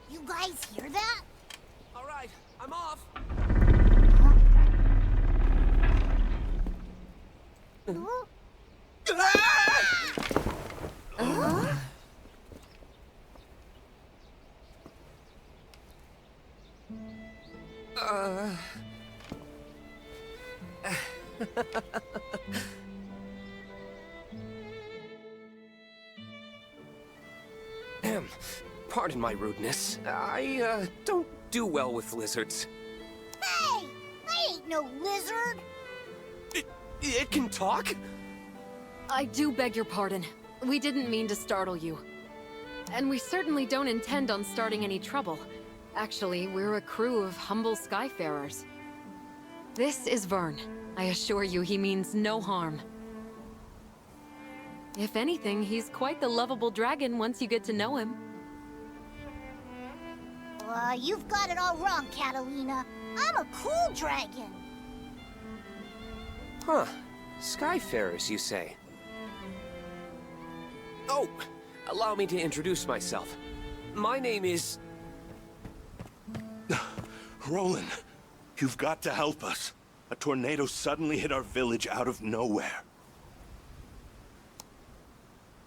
You guys hear that? All right, I'm off. Pardon my rudeness. I don't do well with lizards. Hey! I ain't no lizard! It can talk? I do beg your pardon. We didn't mean to startle you. And we certainly don't intend on starting any trouble. Actually, we're a crew of humble skyfarers. This is Vern. I assure you he means no harm. If anything, he's quite the lovable dragon once you get to know him. You've got it all wrong, Catalina. I'm a cool dragon. Huh. Skyfarers, you say? Oh, allow me to introduce myself. My name is... Roland, you've got to help us. A tornado suddenly hit our village out of nowhere.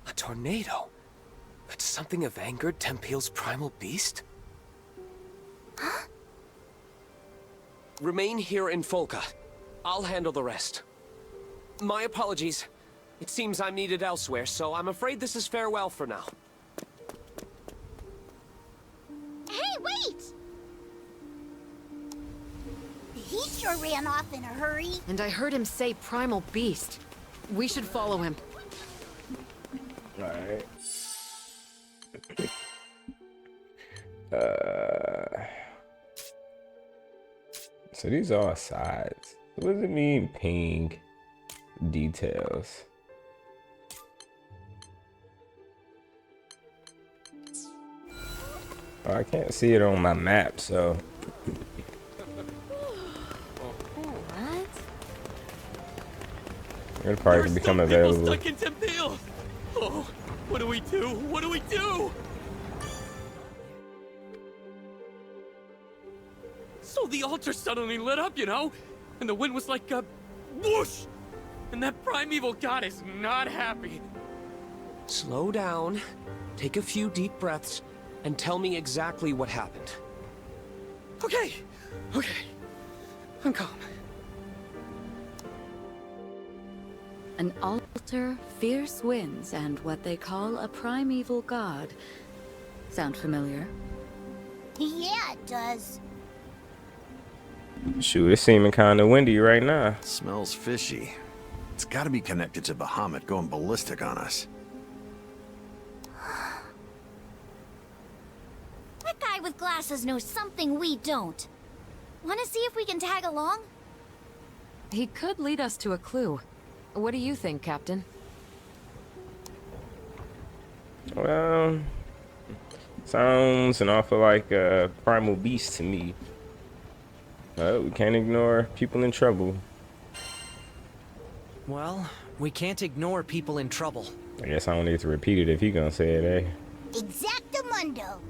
A tornado? Could something have angered Tempeal's primal beast? Huh? Remain here in Folca. I'll handle the rest. My apologies. It seems I'm needed elsewhere, so I'm afraid this is farewell for now. Hey, wait! He sure ran off in a hurry. And I heard him say primal beast. We should follow him. Alright. So these are all sides. What does it mean, ping details? Oh, I can't see it on my map, so. What? It'll probably become available. Stuck in Tempeal. Oh, what do we do? What do we do? So the altar suddenly lit up, you know? And the wind was like a whoosh! And that primeval god is not happy. Slow down, take a few deep breaths, and tell me exactly what happened. Okay, I'm calm. An altar, fierce winds, and what they call a primeval god. Sound familiar? Yeah, it does. Shoot, it's seeming kind of windy right now. Smells fishy. It's got to be connected to Bahamut going ballistic on us. That guy with glasses knows something we don't. Want to see if we can tag along? He could lead us to a clue. What do you think, Captain? Well, sounds an awful like a primal beast to me. But we can't ignore people in trouble. Well, we can't ignore people in trouble. I guess I don't need to repeat it if you're gonna say it, eh? Exactamundo.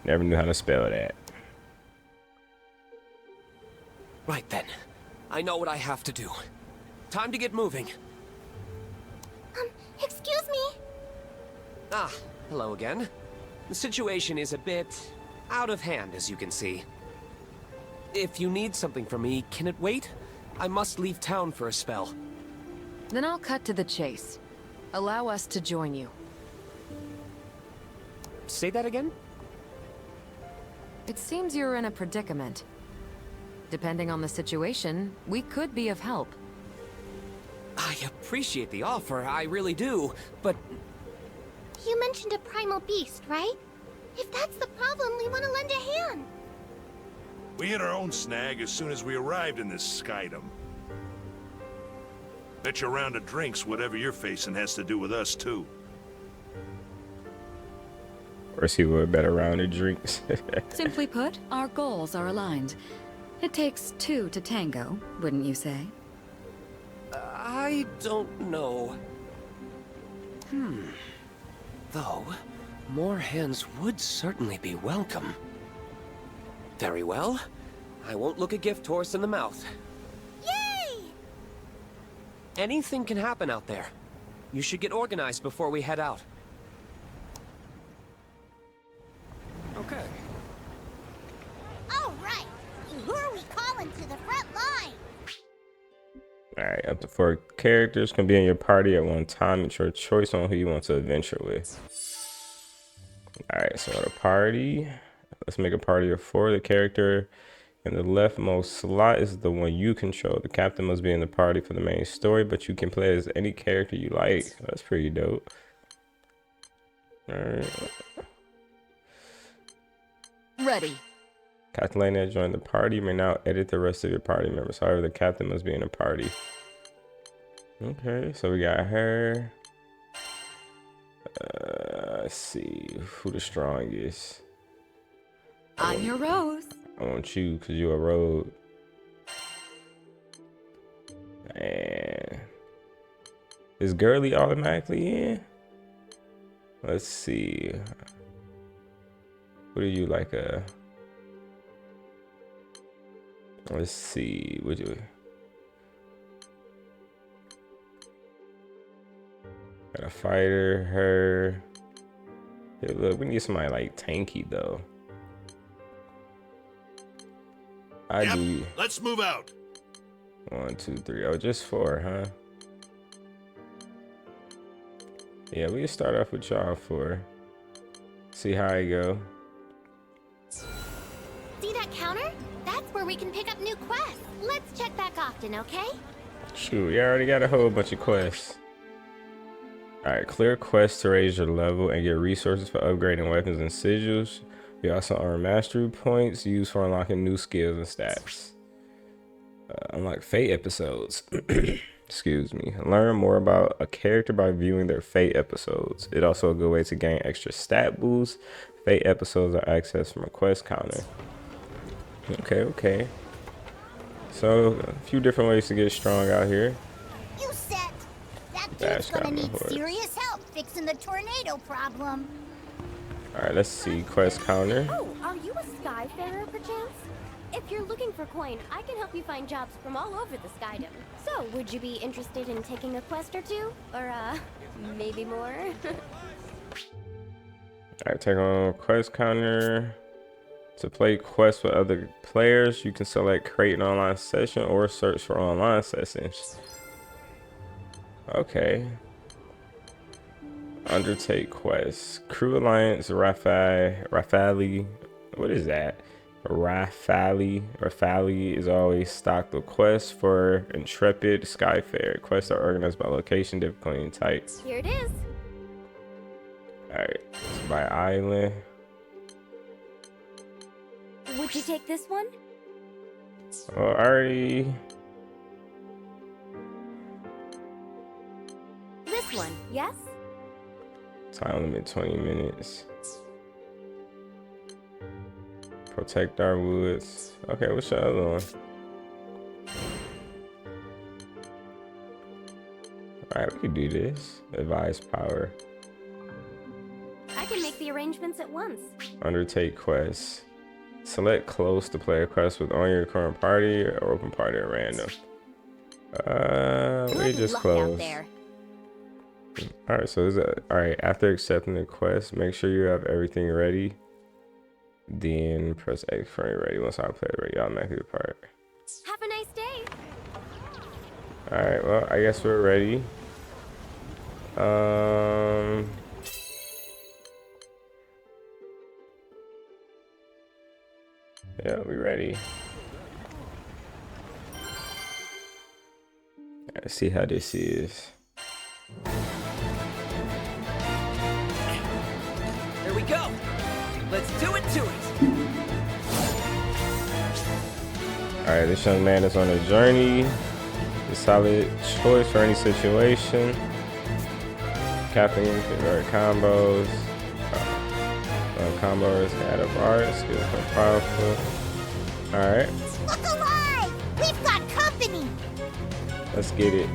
Never knew how to spell that. Right then. I know what I have to do. Time to get moving. Excuse me? Ah, hello again. The situation is a bit out of hand, as you can see. If you need something from me, can it wait? I must leave town for a spell. Then I'll cut to the chase. Allow us to join you. Say that again? It seems you're in a predicament. Depending on the situation, we could be of help. I appreciate the offer, I really do, but... You mentioned a primal beast, right? If that's the problem, we want to lend a hand. We hit our own snag as soon as we arrived in this skydom. Bet your round of drinks whatever you're facing has to do with us, too. Or see what better round of drinks. Simply put, our goals are aligned. It takes two to tango, wouldn't you say? I don't know. Though, more hands would certainly be welcome. Very well. I won't look a gift horse in the mouth. Yay! Anything can happen out there. You should get organized before we head out. Okay. All right. Who are we calling to the front line? Alright, up to 4 characters can be in your party at one time. It's your choice on who you want to adventure with. Alright, so the party. Let's make a party of 4. The character in the leftmost slot is the one you control. The captain must be in the party for the main story, but you can play as any character you like. That's pretty dope. Alright. Ready. Catalina joined the party. You may now edit the rest of your party members. However, the captain must be in a party. Okay, so we got her. Let's see who the strongest. I'm your Rose. I want you because you're a road. And is Girly automatically in? Let's see. What are you like a? Let's see. What do? Got a fighter, her. Hey, look, we need somebody like tanky though. I do. Let's move out. 1, 2, 3. Oh, just 4, huh? Yeah, we can start off with y'all 4. See how I go. See that counter? That's where we can pick up new quests. Let's check back often, okay? Shoot, you already got a whole bunch of quests. Alright, clear quests to raise your level and get resources for upgrading weapons and sigils. We also earn mastery points used for unlocking new skills and stats. Unlock Fate episodes. Excuse me. Learn more about a character by viewing their Fate episodes. It's also a good way to gain extra stat boosts. Fate episodes are accessed from a quest counter. Okay. So, a few different ways to get strong out here. You set. That dude's gonna need serious help fixing the tornado problem. Alright, let's see. Quest counter. Oh, are you a Skyfarer, perchance? If you're looking for coin, I can help you find jobs from all over the Skydom. So, would you be interested in taking a quest or two? Or, maybe more? Alright, take on quest counter. To play quests with other players, you can select create an online session or search for online sessions. Okay. Undertake quests. Crew Alliance, Rafali. What is that? Rafali is always stocked with quests for Intrepid Skyfarer. Quests are organized by location, difficulty, and type. Here it is. Alright, it's by island. Would you take this one? Well, already. This one, yes? Time limit 20 minutes. Protect our woods. Okay, what's the other one? Alright, we can do this. Advise power. I can make the arrangements at once. Undertake quests. Select close to play a quest with on your current party or open party at random. We just close. Alright, so is that alright? After accepting the quest, make sure you have everything ready. Then press X for it ready. Once I play it ready, automatically depart. Have a nice day. Alright, well, I guess we're ready. Yeah, we ready. Let's see how this is. Here we go. Let's do it to it. Alright, this young man is on a journey. A solid choice for any situation. Captain or combos. Combos add up art, skills are powerful. Alright. Look alive! We've got company! Let's get it.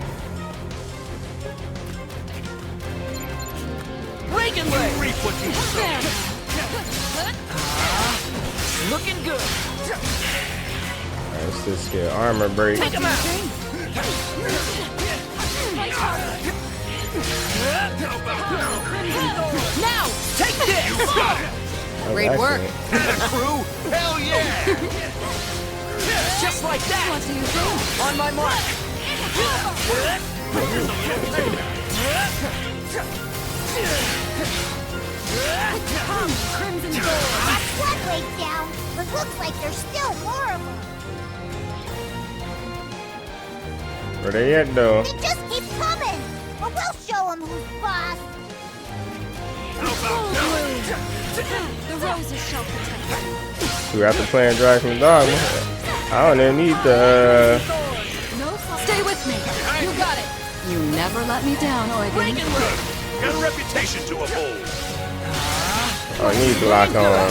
Reagan leg! Reap what you sow. Looking good. Alright, let's just get armor break. Take him out. Now, take this! You got it! Great work. Crew, hell yeah! Just like that! What do you think? On my mark! Crimson Gold! That's one way down, but looks like there's still more of them. Where they at though? They just keep coming! But we'll show them who's boss! The roses shall protect. We after playing Dragon Dog. I don't even need the Stay with me. You got it. You Never let me down, Oregon. Got a reputation to uphold. Oh, I need to lock on.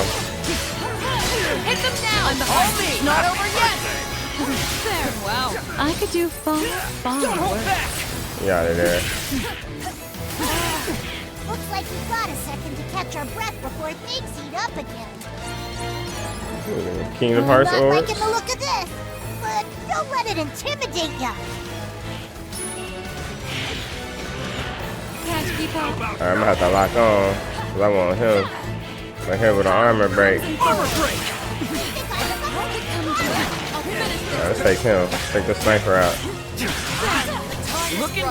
Hit them down! I'm the homie! Not over yet! There, wow. I could do far worse. Get out of there. Looks like we got a second to catch our breath before things heat up again. Kingdom Hearts I'm not orbs. liking the look of this, but don't let it intimidate ya. Can't keep up. Alright, I'm gonna have to lock on. Cause I want him. Like him with an armor break. Armor break! Alright, let's take him. Let's take the sniper out. Looking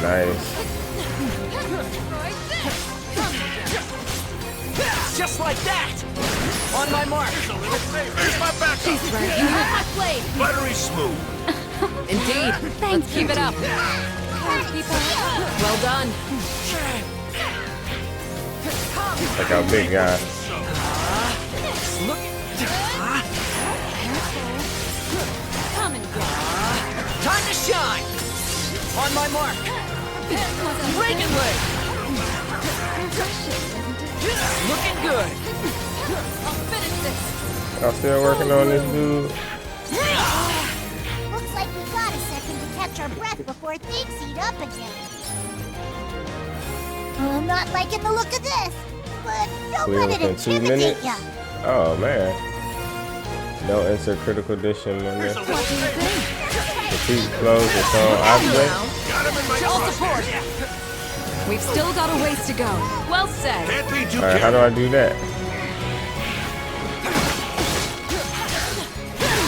Nice. Just like that! On my mark! Here's my backup. She's right. You have my blade! Buttery smooth. Indeed. Let's keep it up. Well done. Check out big guy. Look. Come and go. Time to shine! On my mark! Reagan leg! Looking good! I'll finish this. Y'all still working on this dude? Looks like we got a second to catch our breath before things heat up again. I'm not liking the look of this, but don't Clear let it within 2 intimidate minutes. ya. Oh man. Don't enter critical condition on this. Defeat close its own object. All support. We've still got a ways to go. Well said. Alright, how do I do that?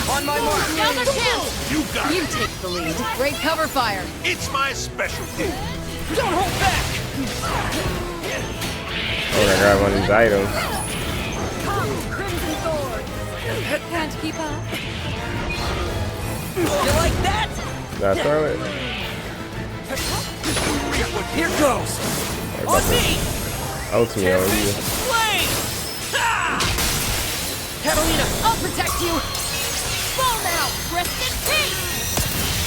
On my mark! Now's our chance. You got You it. take the lead. Great cover fire. It's my specialty. Don't hold back! Oh, I got one of these items. Crimson Sword. Can't keep up. You like that? Did I throw it? Here goes! On me! Ultimate on you. Flame! Ah! Catalina! I'll protect you. Fall now, Twisted Teeth.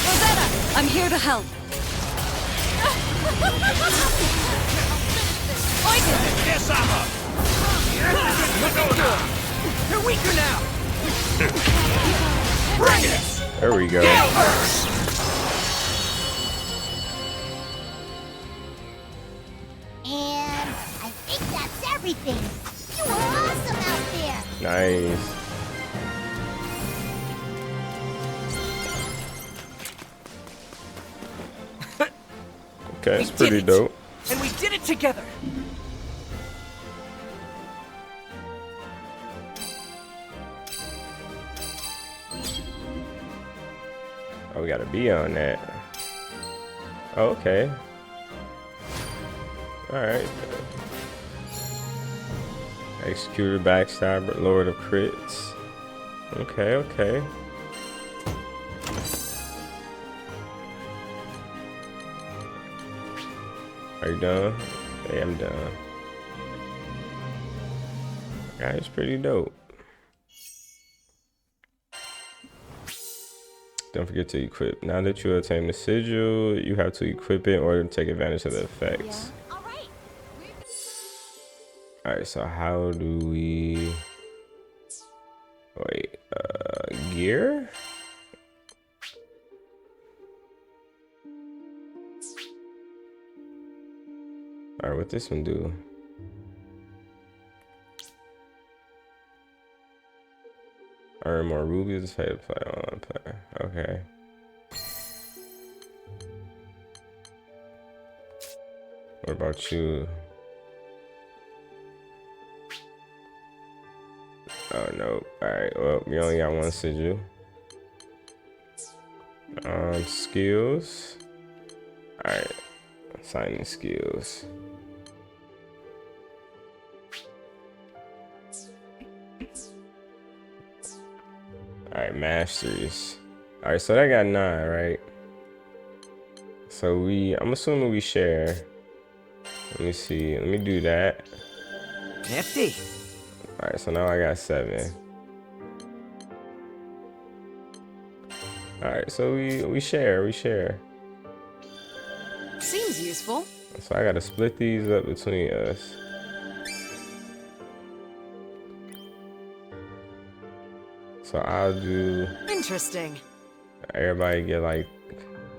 Rosetta, I'm here to help. Yes, I'm up. Looking good! You're weaker now! Bring it. There we go. And I think that's everything. You were awesome out there. Nice. Okay, it's pretty dope. And we did it together! Oh, we gotta be on that. Oh, okay. Alright. Executor, backstabber, Lord of Crits. Okay, okay. Are you done? Hey, I'm done. Yeah, it's pretty dope. Don't forget to equip. Now that you attain the sigil, you have to equip it in order to take advantage of the effects. Alright, so how do we... Wait, gear? Alright, what this one do? Earn more rubies, pay to play on player. Okay. What about you? Oh no. Alright, well, we only got one sigil. Skills. Alright. Assigning skills. Alright, masteries. Alright, so that got 9, right? So I'm assuming we share. Let me see. Let me do that. Nifty. Alright, so now I got 7. All right, so we share. Seems useful. So I gotta split these up between us. So I'll do. Interesting. Everybody get like.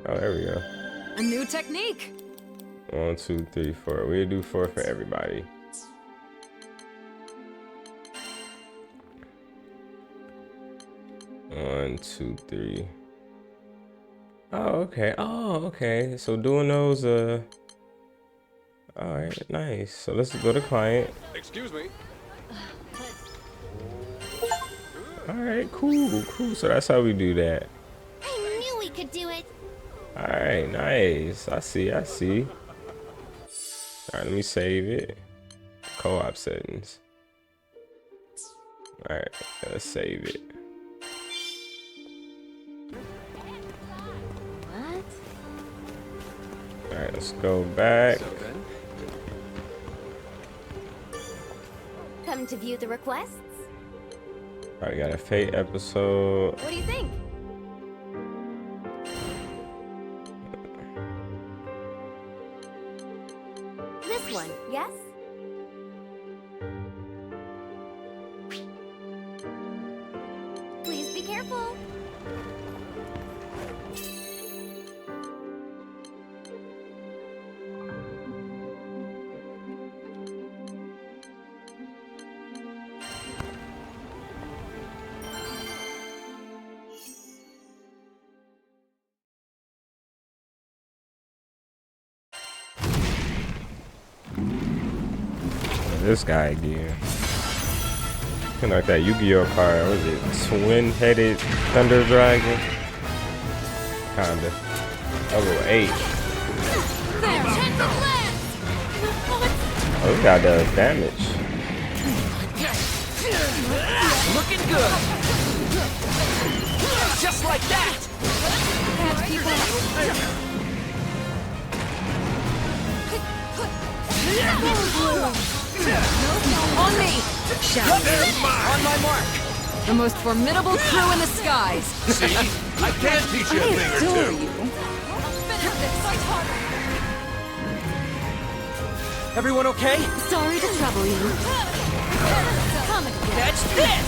Oh, there we go. A new technique. 1, 2, 3, 4. We'll do 4 for everybody. One, 2, 3. Oh, okay. So doing those, all right, nice. So let's go to client. Excuse me. All right, cool. So that's how we do that. I knew we could do it. All right, nice. I see. All right, let me save it. Co-op settings. All right, let's save it. All right, let's go back. Come to view the requests? All right, got a Fate episode. What do you think? This one, yes? Please be careful. This guy again. Kind of like that Yu-Gi-Oh card. What is it? Twin-headed Thunder Dragon? Kinda. Level 8. Oh, this guy does damage. Looking good. Just like that. On me! Shall On my mark. The most formidable crew in the skies. See? I can teach you a thing or two. Everyone okay? Sorry to trouble you. Catch this!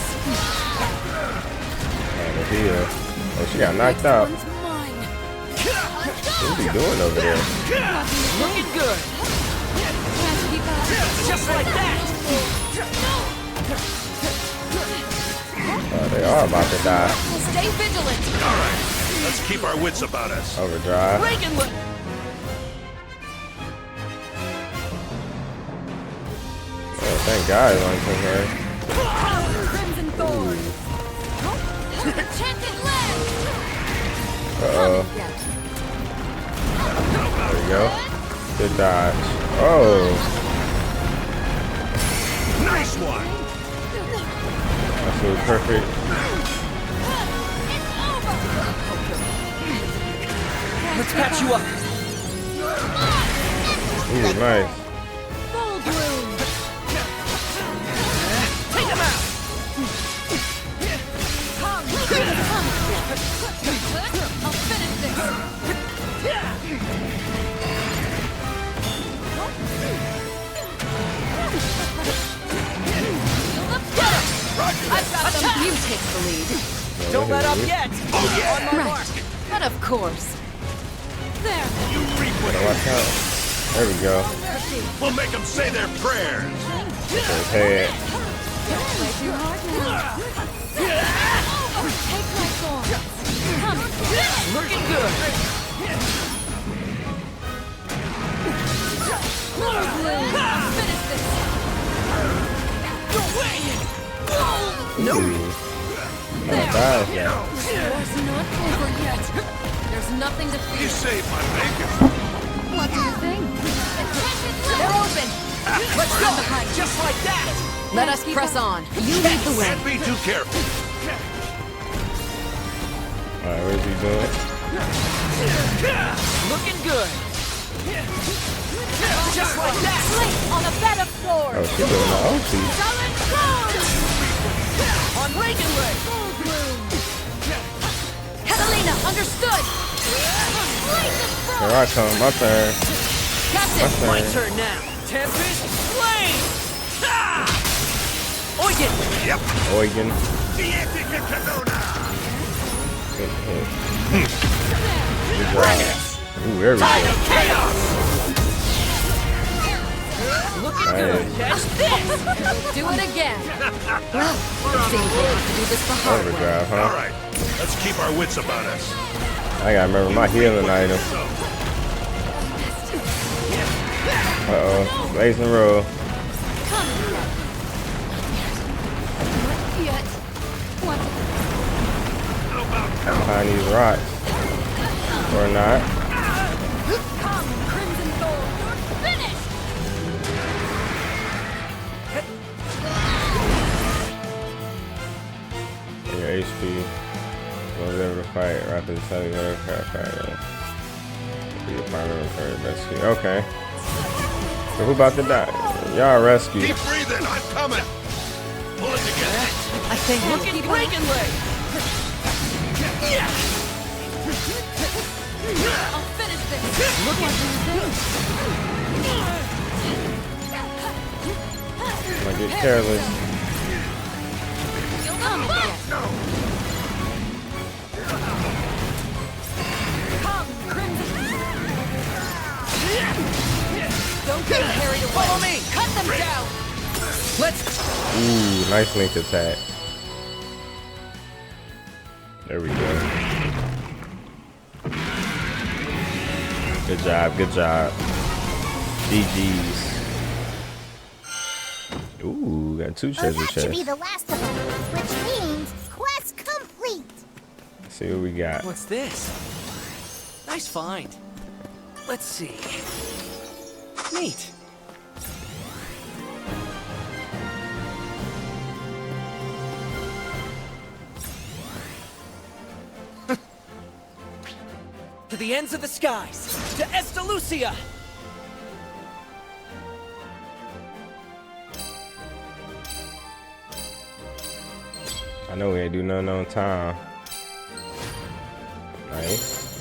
Here. Oh, she got knocked out. What are you doing over there? Looking good. Just like that. Oh, they are about to die. Stay vigilant. All right, let's keep our wits about us. Overdrive. Oh, thank God it wasn't her. Crimson Thorns. Enchanted Land. Uh-oh. There we go. Good dodge. Oh. Nice one. Absolutely perfect. Let's patch you up. Ooh, nice. Full bloom. Take him out. I'll finish this. I've got them. You take the lead. Don't let up yet. Oh, yeah. On my mark. Right. But of course. There. You reap what Gotta watch out. There we go. We'll make them say their prayers. Head. Play too hard now. Take my form. Come. Looking good. Full bloom. I'll finish this. Nope. There. Dive now. War's not over yet. There's nothing to fear. You saved my bacon. What do you think? They're open. Let's go. Just like that. Let us press on. You lead the way. Can't be too careful. Alright, what is he doing? Looking good. Just like that. Sleep on a bed of floors. Oh, she's doing the OT. Sullen Cloud. On Reagan Way. Full bloom. Catalina, Understood! Here I come, my turn. Captain, my turn now. Tempest, flame! Ah! Eugen! Yep. Eugen. Good hit. Good job. Ooh, there we go. Look at Nice. Catch this! Do it again! Well, seems we'll have to do this the hard way. Overdrive, huh? All right, let's keep our wits about us. I gotta remember my healing item. Uh-oh. Blazing roll. Behind these rocks. Or not. Come, Crimson Thorn! You're finished! Your HP. Won't be able to fight. Rapid cellular fighter. Be a primary rescue. Okay. So who about to die? Y'all rescue. Keep breathing, I'm coming. Pull it together. I think look at Breaking Leg! I'll finish this! Look at Might get careless. You'll come again! Come, Crimson! Don't get carried away! Follow me! Cut them down! Let's... Ooh, nice link attack. There we go. Good job, good job. GG's. Ooh, got 2 treasure That should be chests. the last of them, which means quest complete. Let's see what we got. What's this? Nice find. Let's see. Neat. To the ends of the skies, to Estalucia! I know we ain't do nothing on time. Nice.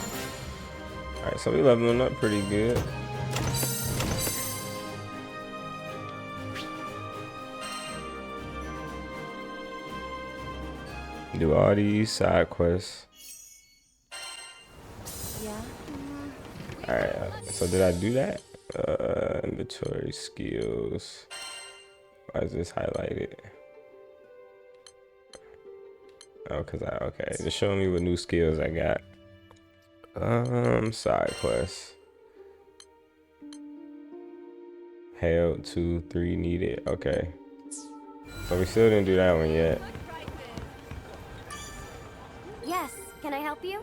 Alright, so we leveling up pretty good. Do all these side quests. Alright, so did I do that? Inventory skills. Why is this highlighted? Oh, okay. Just show me what new skills I got. Side quests. Hail 2, 3 needed. Okay. So we still didn't do that one yet. Yes, can I help you?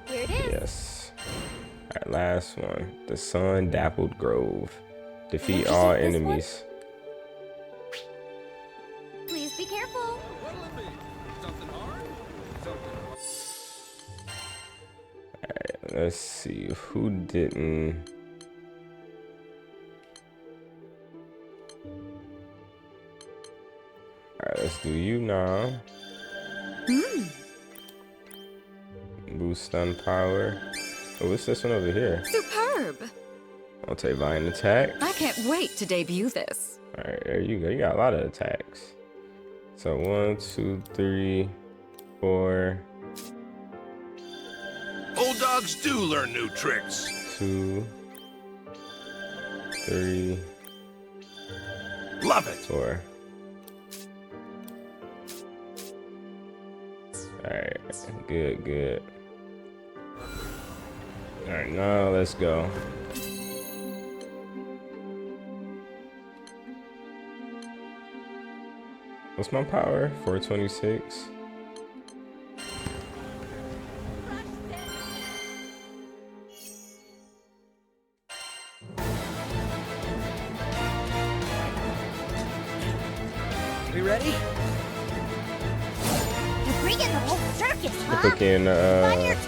Here it is. Yes. Alright, last one. The Sun Dappled Grove. Defeat all enemies. Please be careful. Alright, let's see who didn't. Alright, let's do you now. Boost stun power. Oh, what's this one over here? Superb! I'll take Vine attack. I can't wait to debut this. Alright, there you go. You got a lot of attacks. So 1, 2, 3, 4. Old dogs do learn new tricks. 2, 3. Love it. 4. Alright, good. Alright, now let's go. What's my power? 426. We ready? You're bringing the whole circus, huh? Click in, On your toes.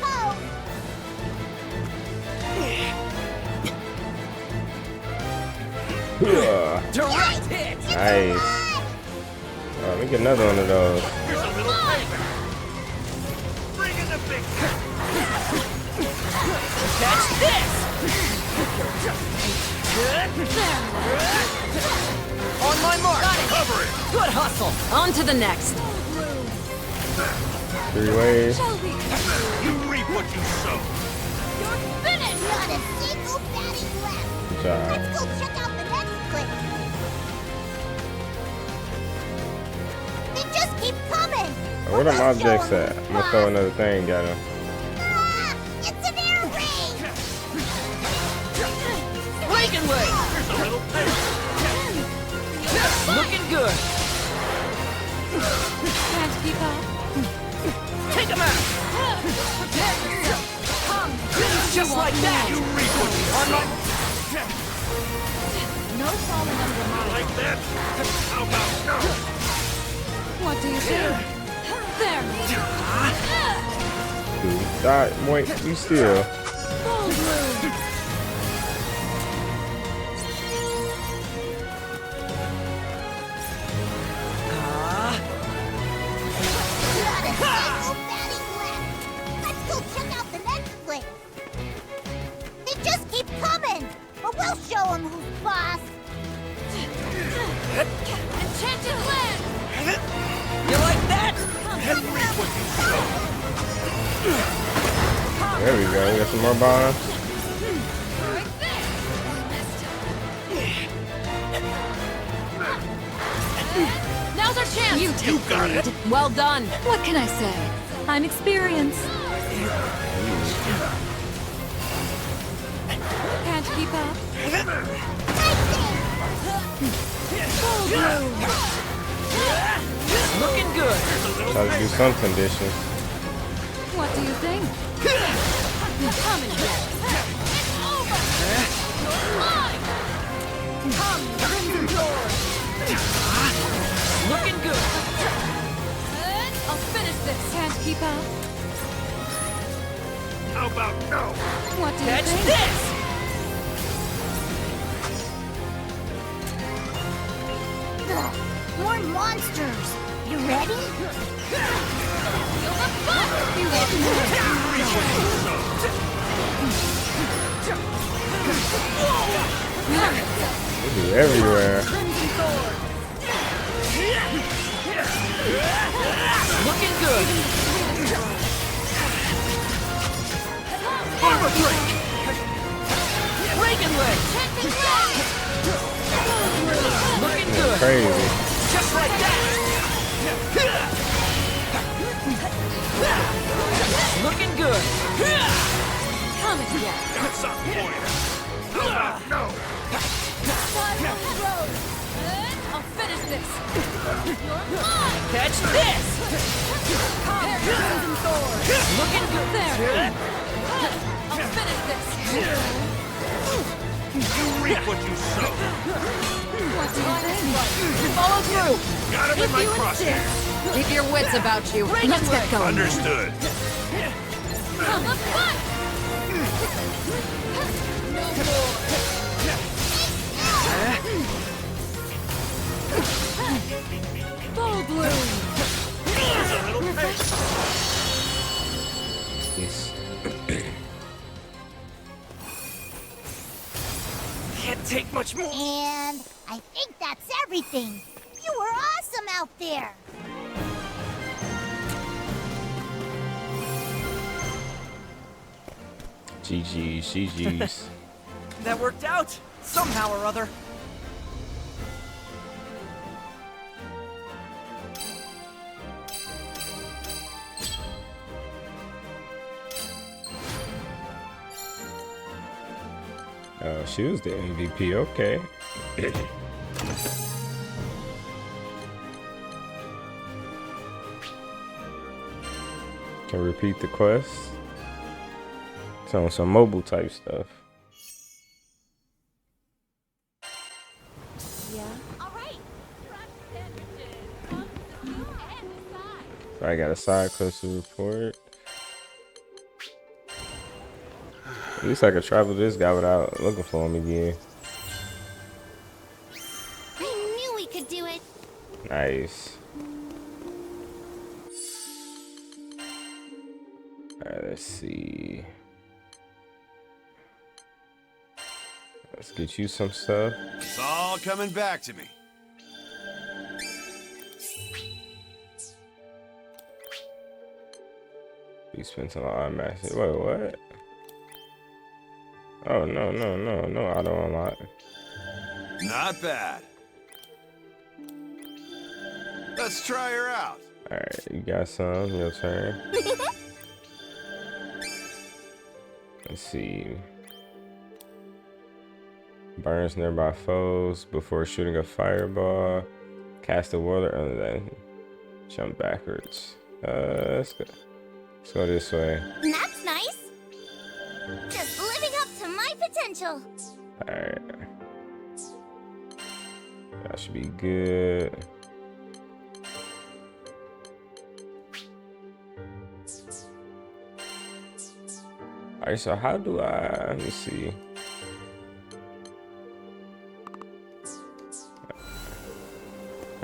Direct hit! Nice. Let me get another one of those. Here's a little payback. Bring in the big. Catch this! On my mark! Cover it! Good hustle! On to the next! 3 ways. You reap what you sow. You're finished! Not a single batting left! Good job. Let's go check out the next clip! They just keep coming! Where them objects at? I'm gonna throw another thing at him. Ah, it's an air raid! Breaking way! Here's a little taste. Looking good! Can't keep up. Take him out! Just like that! You reap what you On my... sow. No falling under my... Like that? How about no? What do you think? There. Dude, die, wait, you still. Not a single batting left! Let's go check out the next clip! They just keep coming! But we'll show them who's boss! Enchanted land! You like that? And reap what you sow. There we go, we got some more bombs. Now's our chance! You You got it. Well done! What can I say? I'm experienced. Can't keep up. Looking good! Try to do some conditions. What do you think? Come and get it. It's over! You're mine! Come, Crimson Sword! Looking good! I'll finish this. Can't keep up. How about no? What do you Catch think? this! Ugh, more monsters! You ready? Feel the fun! You want more? They do everywhere. Crimson Sword! Looking good! Armor break! Breaking leg! Looking good! Crazy. Just like that! Looking good! Come and get it. That's on point. How about no? I'll finish this. You're mine! Catch this! Come, Crimson Sword! Looking good! There! I'll finish this. You reap what you sow. What do you think? Follow through! Got him in my crosshairs. Keep your wits about you. Let's get going. Understood. Come the fun! No more! Full bloom! Here's a little taste. Yes. Can't take much more! And I think that's everything! You were awesome out there! GG's, GG's. That worked out! Somehow or other. Oh, she was the MVP, okay. Can repeat the quest. It's on some mobile type stuff. Yeah? Alright! I got a side quest to report. At least I could travel this guy without looking for him again. I knew we could do it! Nice. Alright, let's see. Let's get you some stuff. It's all coming back to me. We spent some on master. Wait, what? Oh no, no auto unlock. Not bad. Let's try her out. Alright, you got some, your turn. Let's see. Burns nearby foes before shooting a fireball. Cast a whirler under that. Jump backwards. Let's go. Let's go this way. That's nice. Just living up to my potential. Alright. That should be good. Alright, so how do I, let me see.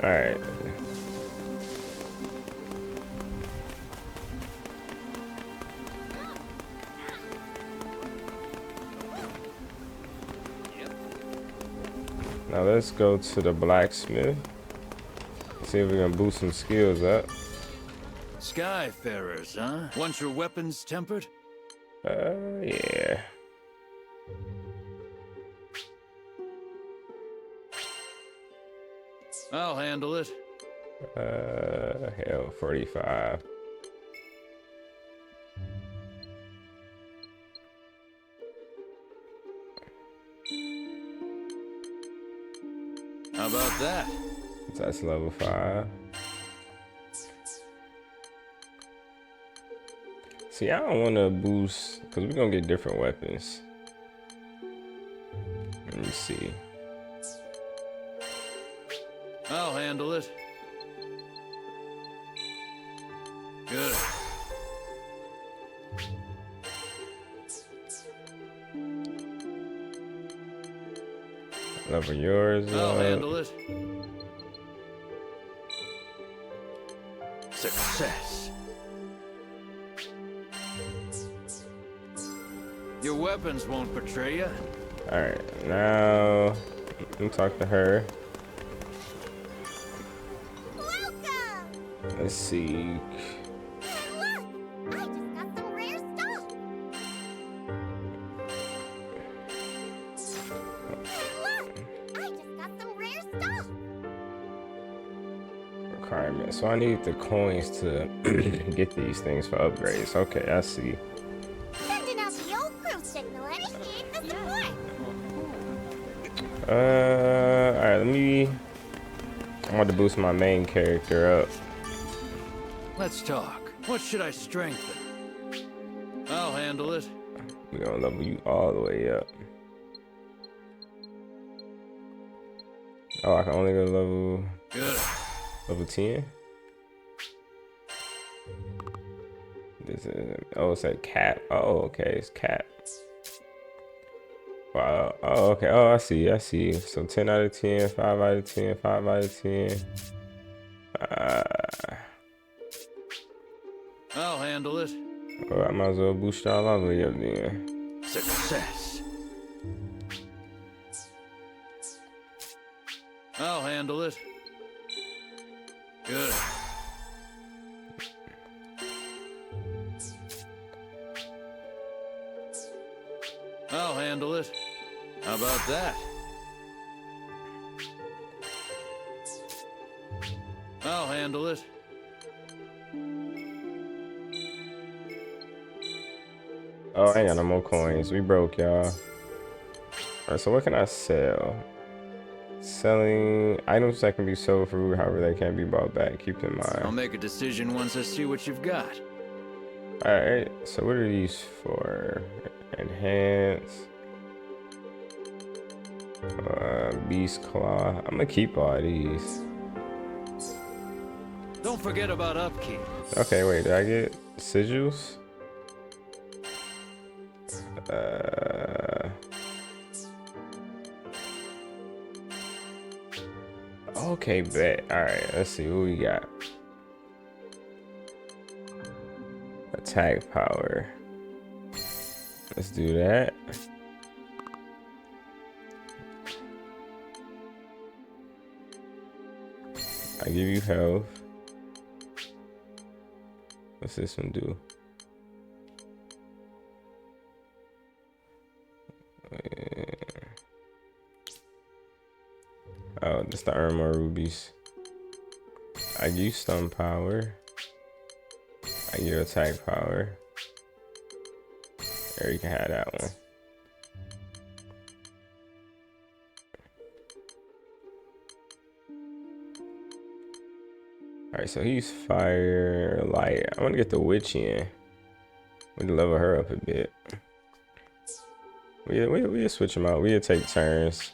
Alright. Now let's go to the blacksmith. See if we can boost some skills up. Skyfarers, huh? Want your weapons tempered? Yeah. I'll handle it. Hell, 45. How about that? That's level 5. See, I don't want to boost because we're gonna get different weapons. Let me see. I'll handle it. Good. Level yours. I'll handle it. Success. Your weapons won't betray you. All right, now let me talk to her. Let's see. Requirements. So I need the coins to get these things for upgrades. Okay, I see. Sending out the old crew signal. Initiate the support. Alright, I want to boost my main character up. Let's talk. What should I strengthen? I'll handle it. We're gonna level you all the way up. Oh, I can only go level... Good. Level 10? This is... Oh, it's like cap. Oh, okay, it's cap. Wow. Oh, okay. Oh, I see. So 10 out of 10, 5 out of 10, 5 out of 10. I'll handle it. Well, I might as well boost y'all all the way up then. Success. I'll handle it. Good. I'll handle it. How about that? I'll handle it. Oh, I ain't got no more coins. We broke, y'all. Alright, so what can I sell? Selling items that can be sold for root, however they can't be bought back. Keep in mind. I'll make a decision once I see what you've got. Alright, so what are these for? Enhance. Beast Claw. I'm gonna keep all these. Don't forget about upkeep. Okay, wait, did I get sigils? Okay, bet. Alright, let's see what we got. Attack power. Let's do that. I give you health. What's this one do? Oh, just to earn more rubies. I give you stun power. I give you attack power. There, you can have that one. Alright, so he's fire, light. I want to get the witch in. We can level her up a bit. We'll switch them out. We'll take turns.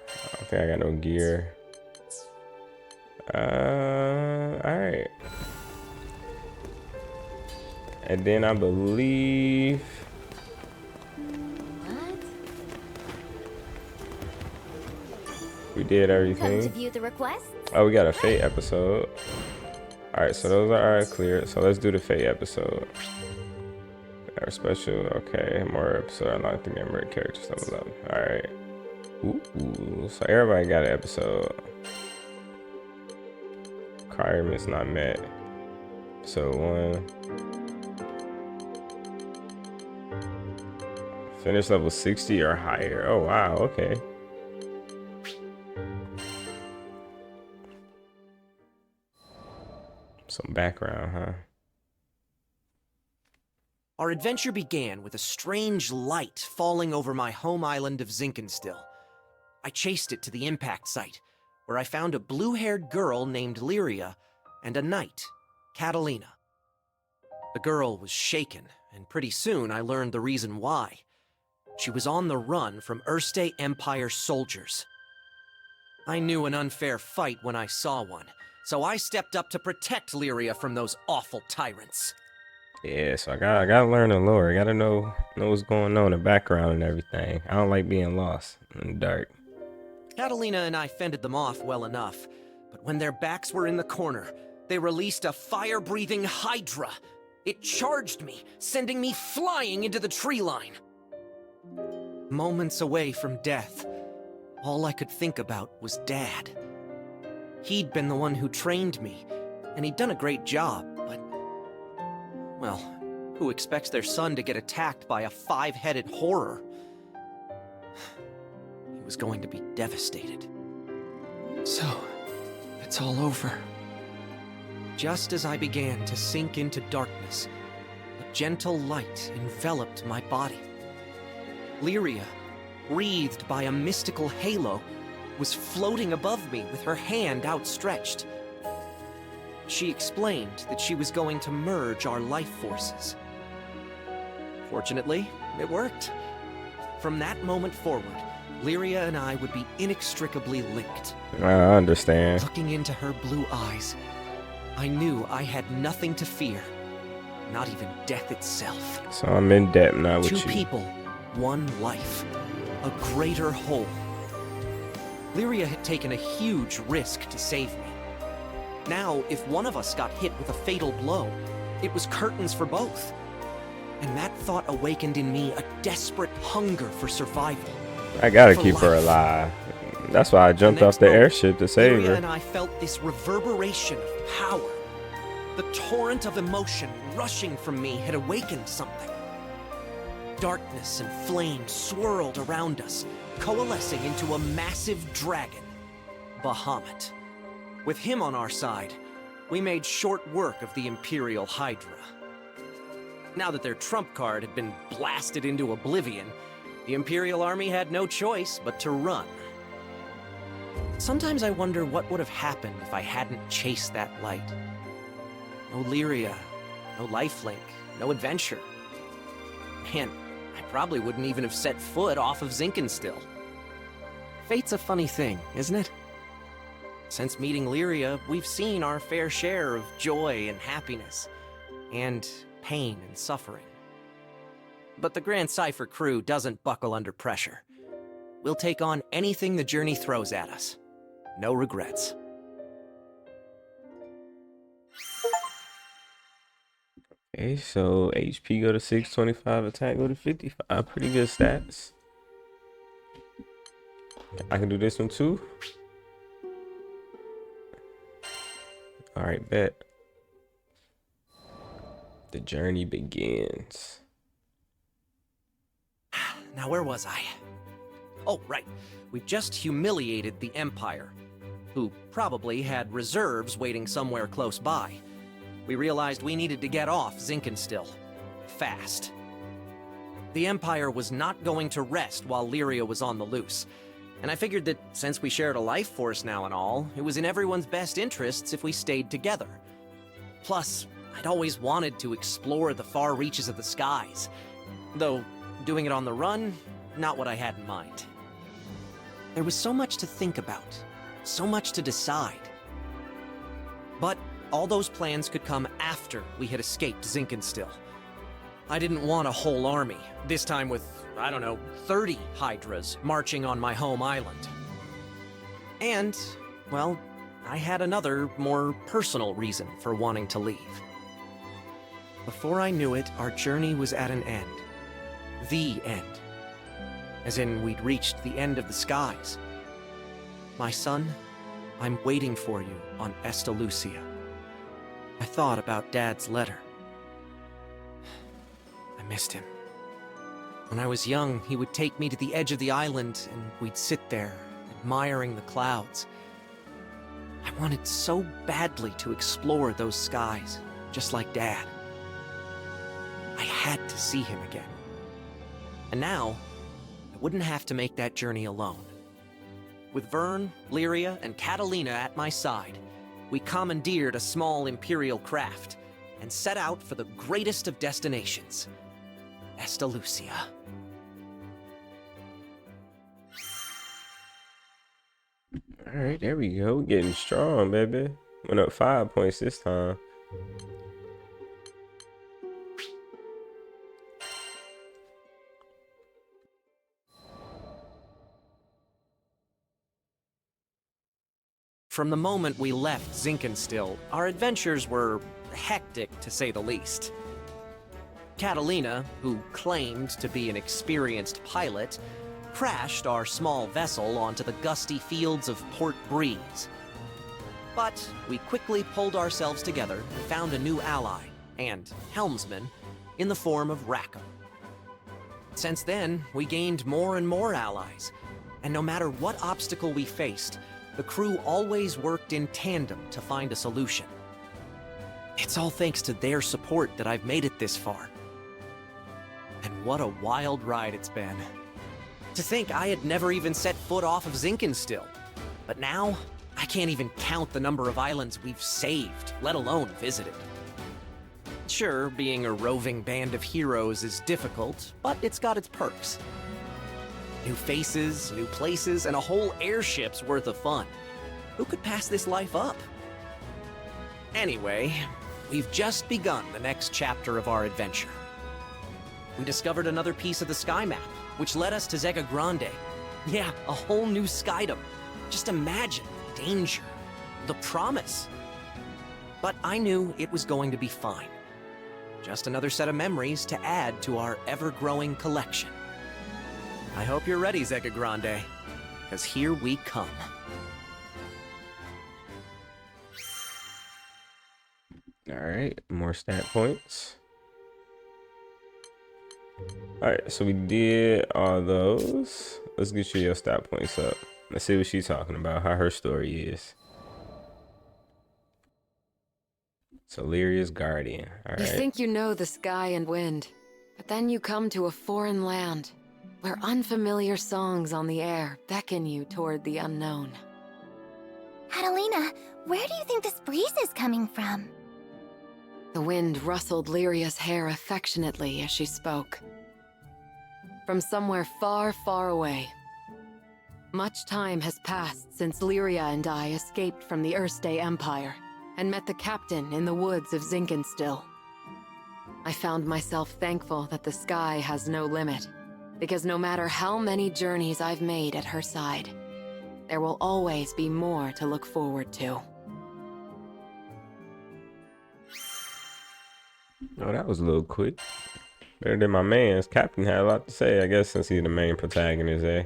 I don't think I got no gear. Alright. And then I believe... we did everything. Come to view the requests? Oh, we got a Fate episode. Alright, so those are clear. So let's do the Fate episode. Our special, okay, more episode unlocked the memory characters level up. Alright. Ooh, so everybody got an episode. Requirements not met. So 1. Finish level 60 or higher. Oh wow, okay. Some background, huh? Our adventure began with a strange light falling over my home island of Zinkenstill. I chased it to the impact site, where I found a blue-haired girl named Lyria and a knight, Catalina. The girl was shaken, and pretty soon I learned the reason why. She was on the run from Erste Empire soldiers. I knew an unfair fight when I saw one, so I stepped up to protect Lyria from those awful tyrants. Yeah, so I gotta learn the lore. I gotta know what's going on in the background and everything. I don't like being lost in the dark. Catalina and I fended them off well enough, but when their backs were in the corner, they released a fire-breathing hydra. It charged me, sending me flying into the tree line. Moments away from death, all I could think about was Dad. He'd been the one who trained me, and he'd done a great job, but... well, who expects their son to get attacked by a 5-headed horror? He was going to be devastated. So, it's all over. Just as I began to sink into darkness, a gentle light enveloped my body. Lyria, wreathed by a mystical halo, was floating above me with her hand outstretched. She explained that she was going to merge our life forces. Fortunately, it worked. From that moment forward, Lyria and I would be inextricably linked. I understand. Looking into her blue eyes, I knew I had nothing to fear, not even death itself. So I'm in debt now with you. 2 people, 1 life, a greater whole. Lyria had taken a huge risk to save me. Now, if one of us got hit with a fatal blow, it was curtains for both. And that thought awakened in me a desperate hunger for survival. I gotta keep her alive. That's why I jumped off the airship to save Lyria her. and I felt this reverberation of power. The torrent of emotion rushing from me had awakened something. Darkness and flame swirled around us, coalescing into a massive dragon, Bahamut. With him on our side, we made short work of the Imperial Hydra. Now that their trump card had been blasted into oblivion, the Imperial Army had no choice but to run. Sometimes I wonder what would have happened if I hadn't chased that light. No Lyria, no lifelink, no adventure. Man, I probably wouldn't even have set foot off of Zinkenstill. Fate's a funny thing, isn't it? Since meeting Lyria, we've seen our fair share of joy and happiness, and pain and suffering. But the Grand Cipher crew doesn't buckle under pressure. We'll take on anything the journey throws at us. No regrets. Okay, so HP go to 625, attack go to 55. Pretty good stats. I can do this one too. All right, bet. The journey begins. Now, where was I? Oh, right. We've just humiliated the Empire, who probably had reserves waiting somewhere close by. We realized we needed to get off Zinkenstill. Fast. The Empire was not going to rest while Lyria was on the loose, and I figured that since we shared a life force now and all, it was in everyone's best interests if we stayed together. Plus, I'd always wanted to explore the far reaches of the skies, though doing it on the run, not what I had in mind. There was so much to think about, so much to decide. But all those plans could come after we had escaped Zinkenstill. I didn't want a whole army, this time with, I don't know, 30 Hydras marching on my home island. And, well, I had another, more personal reason for wanting to leave. Before I knew it, our journey was at an end. The end. As in, we'd reached the end of the skies. My son, I'm waiting for you on Estalucia. I thought about Dad's letter. I missed him. When I was young, he would take me to the edge of the island, and we'd sit there, admiring the clouds. I wanted so badly to explore those skies, just like Dad. I had to see him again. And now, I wouldn't have to make that journey alone. With Vern, Lyria, and Catalina at my side, we commandeered a small Imperial craft and set out for the greatest of destinations, Estalucia. All right, there we go. We're getting strong, baby. Went up 5 points this time. From the moment we left Zinkenstill, our adventures were hectic, to say the least. Catalina, who claimed to be an experienced pilot, crashed our small vessel onto the gusty fields of Port Breeze. But we quickly pulled ourselves together and found a new ally, and helmsman, in the form of Rackham. Since then, we gained more and more allies, and no matter what obstacle we faced, the crew always worked in tandem to find a solution. It's all thanks to their support that I've made it this far. And what a wild ride it's been. To think I had never even set foot off of Zinkenstill. But now, I can't even count the number of islands we've saved, let alone visited. Sure, being a roving band of heroes is difficult, but it's got its perks. New faces, new places, and a whole airship's worth of fun. Who could pass this life up? Anyway, we've just begun the next chapter of our adventure. We discovered another piece of the sky map, which led us to Zega Grande. Yeah, a whole new skydom. Just imagine the danger, the promise. But I knew it was going to be fine. Just another set of memories to add to our ever-growing collection. I hope you're ready, Zega Grande, because here we come. All right, more stat points. All right, so we did all those. Let's get you your stat points up. Let's see what she's talking about, how her story is. So Lyria's guardian. All right. You think you know the sky and wind, but then you come to a foreign land where unfamiliar songs on the air beckon you toward the unknown. Catalina, where do you think this breeze is coming from? The wind rustled Lyria's hair affectionately as she spoke. From somewhere far, far away. Much time has passed since Lyria and I escaped from the Erste Empire and met the captain in the woods of Zinkenstill. I found myself thankful that the sky has no limit, because no matter how many journeys I've made at her side, there will always be more to look forward to. Oh, that was a little quick. Better than my man's. Captain had a lot to say, I guess, since he's the main protagonist, eh?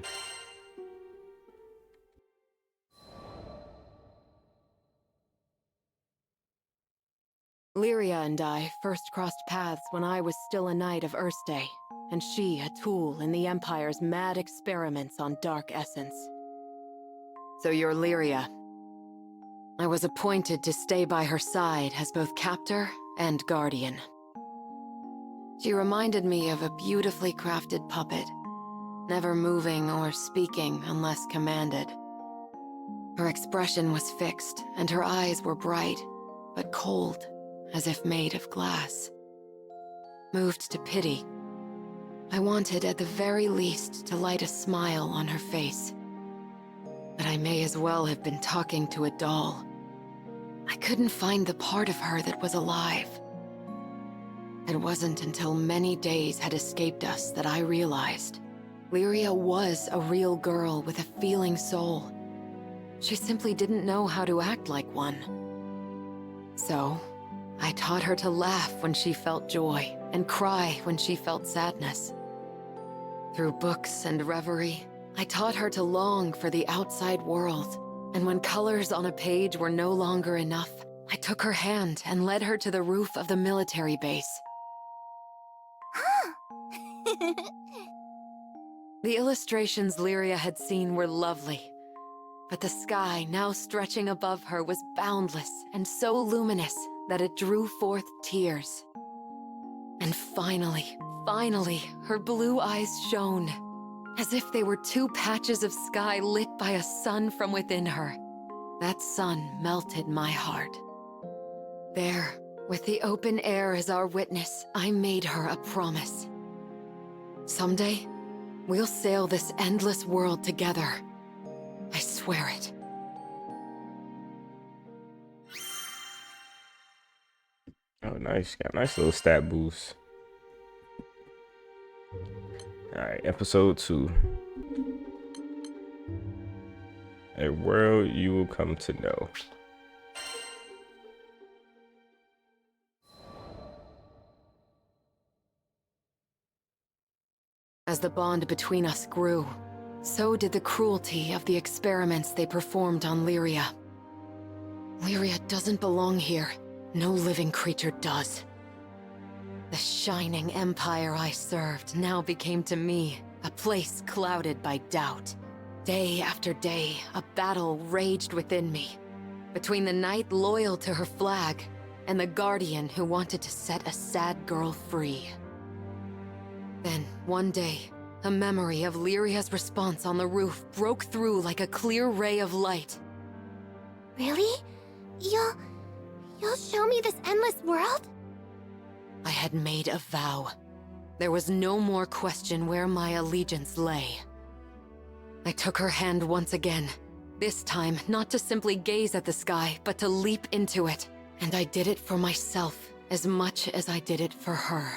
Lyria and I first crossed paths when I was still a knight of Erste, and she a tool in the Empire's mad experiments on dark essence. So you're Lyria. I was appointed to stay by her side as both captor and guardian. She reminded me of a beautifully crafted puppet, never moving or speaking unless commanded. Her expression was fixed, and her eyes were bright, but cold, as if made of glass. Moved to pity, I wanted at the very least to light a smile on her face. But I may as well have been talking to a doll. I couldn't find the part of her that was alive. It wasn't until many days had escaped us that I realized Lyria was a real girl with a feeling soul. She simply didn't know how to act like one. So, I taught her to laugh when she felt joy and cry when she felt sadness. Through books and reverie, I taught her to long for the outside world, and when colors on a page were no longer enough, I took her hand and led her to the roof of the military base. The illustrations Lyria had seen were lovely, but the sky now stretching above her was boundless and so luminous that it drew forth tears. And finally, her blue eyes shone, as if they were two patches of sky lit by a sun from within her. That sun melted my heart. There, with the open air as our witness, I made her a promise. Someday, we'll sail this endless world together. I swear it. Oh, nice. Got a nice little stat boost. Alright, episode 2. A world you will come to know. As the bond between us grew, so did the cruelty of the experiments they performed on Lyria. Lyria doesn't belong here. No living creature does. The shining empire I served now became to me a place clouded by doubt. Day after day, a battle raged within me, between the knight loyal to her flag and the guardian who wanted to set a sad girl free. Then, one day, a memory of Lyria's response on the roof broke through like a clear ray of light. Really? You'll show me this endless world? I had made a vow. There was no more question where my allegiance lay. I took her hand once again, this time not to simply gaze at the sky, but to leap into it. And I did it for myself as much as I did it for her.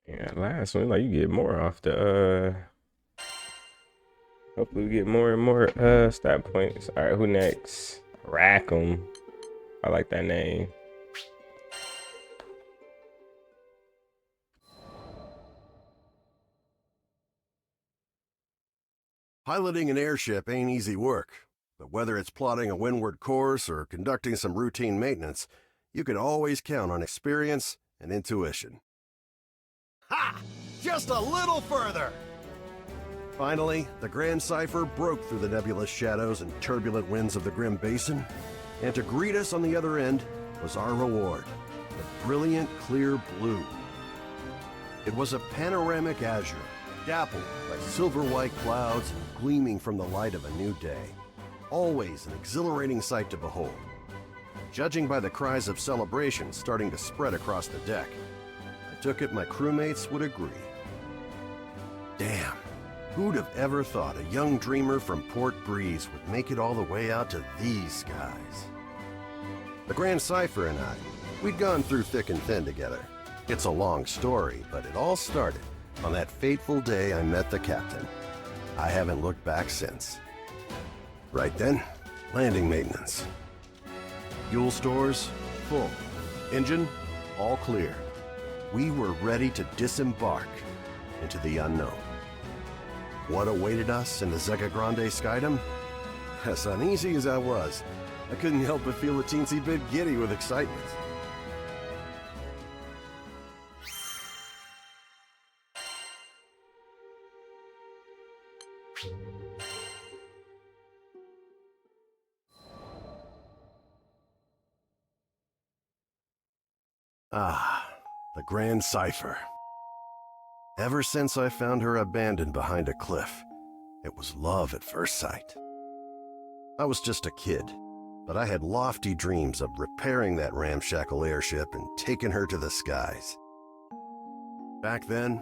Yeah, last one, like you get more off the hopefully we get more and more stat points. All right, who next? Rackham. I like that name. Piloting an airship ain't easy work, but whether it's plotting a windward course or conducting some routine maintenance, you can always count on experience and intuition. Ha! Just a little further! Finally, the Grand Cipher broke through the nebulous shadows and turbulent winds of the Grim Basin, and to greet us on the other end was our reward, the brilliant clear blue. It was a panoramic azure, dappled by silver-white clouds and gleaming from the light of a new day. Always an exhilarating sight to behold. Judging by the cries of celebration starting to spread across the deck, I took it my crewmates would agree. Damn, who'd have ever thought a young dreamer from Port Breeze would make it all the way out to these skies? The Grand Cipher and I, we'd gone through thick and thin together. It's a long story, but it all started on that fateful day I met the captain. I haven't looked back since. Right then, landing maintenance. Fuel stores, full. Engine, all clear. We were ready to disembark into the unknown. What awaited us in the Zega Grande Skydom? As uneasy as I was, I couldn't help but feel a teensy bit giddy with excitement. Ah, the Grand Cipher. Ever since I found her abandoned behind a cliff, it was love at first sight. I was just a kid, but I had lofty dreams of repairing that ramshackle airship and taking her to the skies. Back then,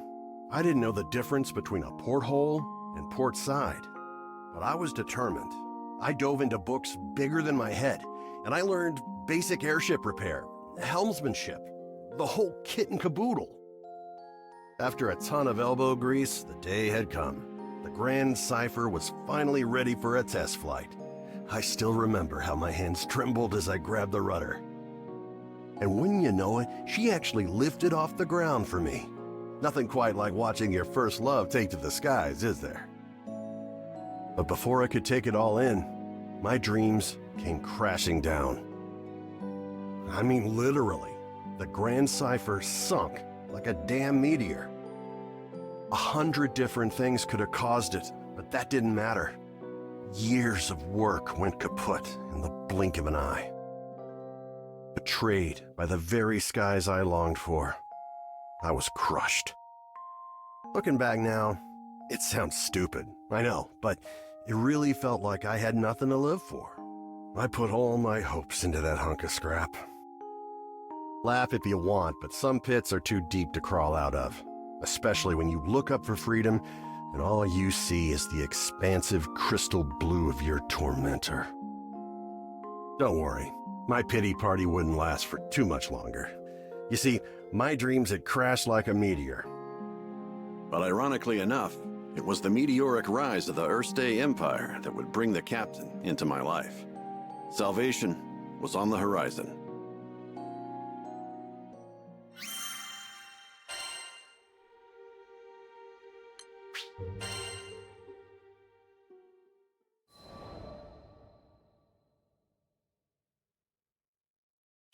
I didn't know the difference between a porthole and port side, but I was determined. I dove into books bigger than my head, and I learned basic airship repair, helmsmanship, the whole kit and caboodle. After a ton of elbow grease, the day had come. The Grand Cipher was finally ready for a test flight. I still remember how my hands trembled as I grabbed the rudder. And wouldn't you know it, she actually lifted off the ground for me. Nothing quite like watching your first love take to the skies, is there? But before I could take it all in, my dreams came crashing down. I mean, literally. The Grand Cipher sunk like a damn meteor. 100 different things could have caused it, but that didn't matter. Years of work went kaput in the blink of an eye. Betrayed by the very skies I longed for, I was crushed. Looking back now, it sounds stupid, I know, but it really felt like I had nothing to live for. I put all my hopes into that hunk of scrap. Laugh if you want, but some pits are too deep to crawl out of, especially when you look up for freedom and all you see is the expansive crystal blue of your tormentor. Don't worry, my pity party wouldn't last for too much longer. You see, my dreams had crashed like a meteor. But ironically enough, it was the meteoric rise of the Erste Empire that would bring the captain into my life. Salvation was on the horizon.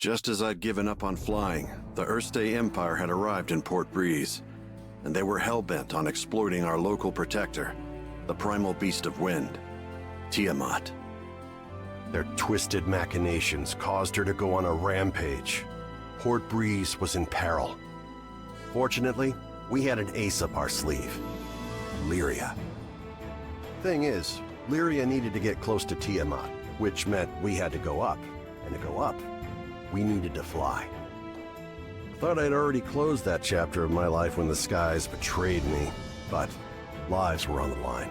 Just as I'd given up on flying, the Erste Empire had arrived in Port Breeze, and they were hell-bent on exploiting our local protector, the primal beast of wind, Tiamat. Their twisted machinations caused her to go on a rampage. Port Breeze was in peril. Fortunately, we had an ace up our sleeve, Lyria. Thing is, Lyria needed to get close to Tiamat, which meant we had to go up, and to go up, we needed to fly. Thought I'd already closed that chapter of my life when the skies betrayed me, but lives were on the line.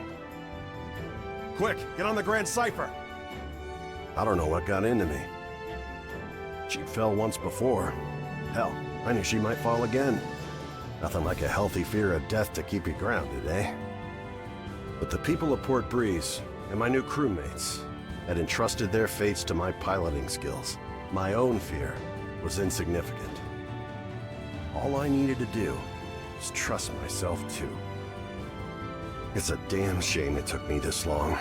Quick, get on the Grand Cipher! I don't know what got into me. She fell once before. Hell, I knew she might fall again. Nothing like a healthy fear of death to keep you grounded, eh? But the people of Port Breeze and my new crewmates had entrusted their fates to my piloting skills. My own fear was insignificant. All I needed to do was trust myself too. It's a damn shame it took me this long.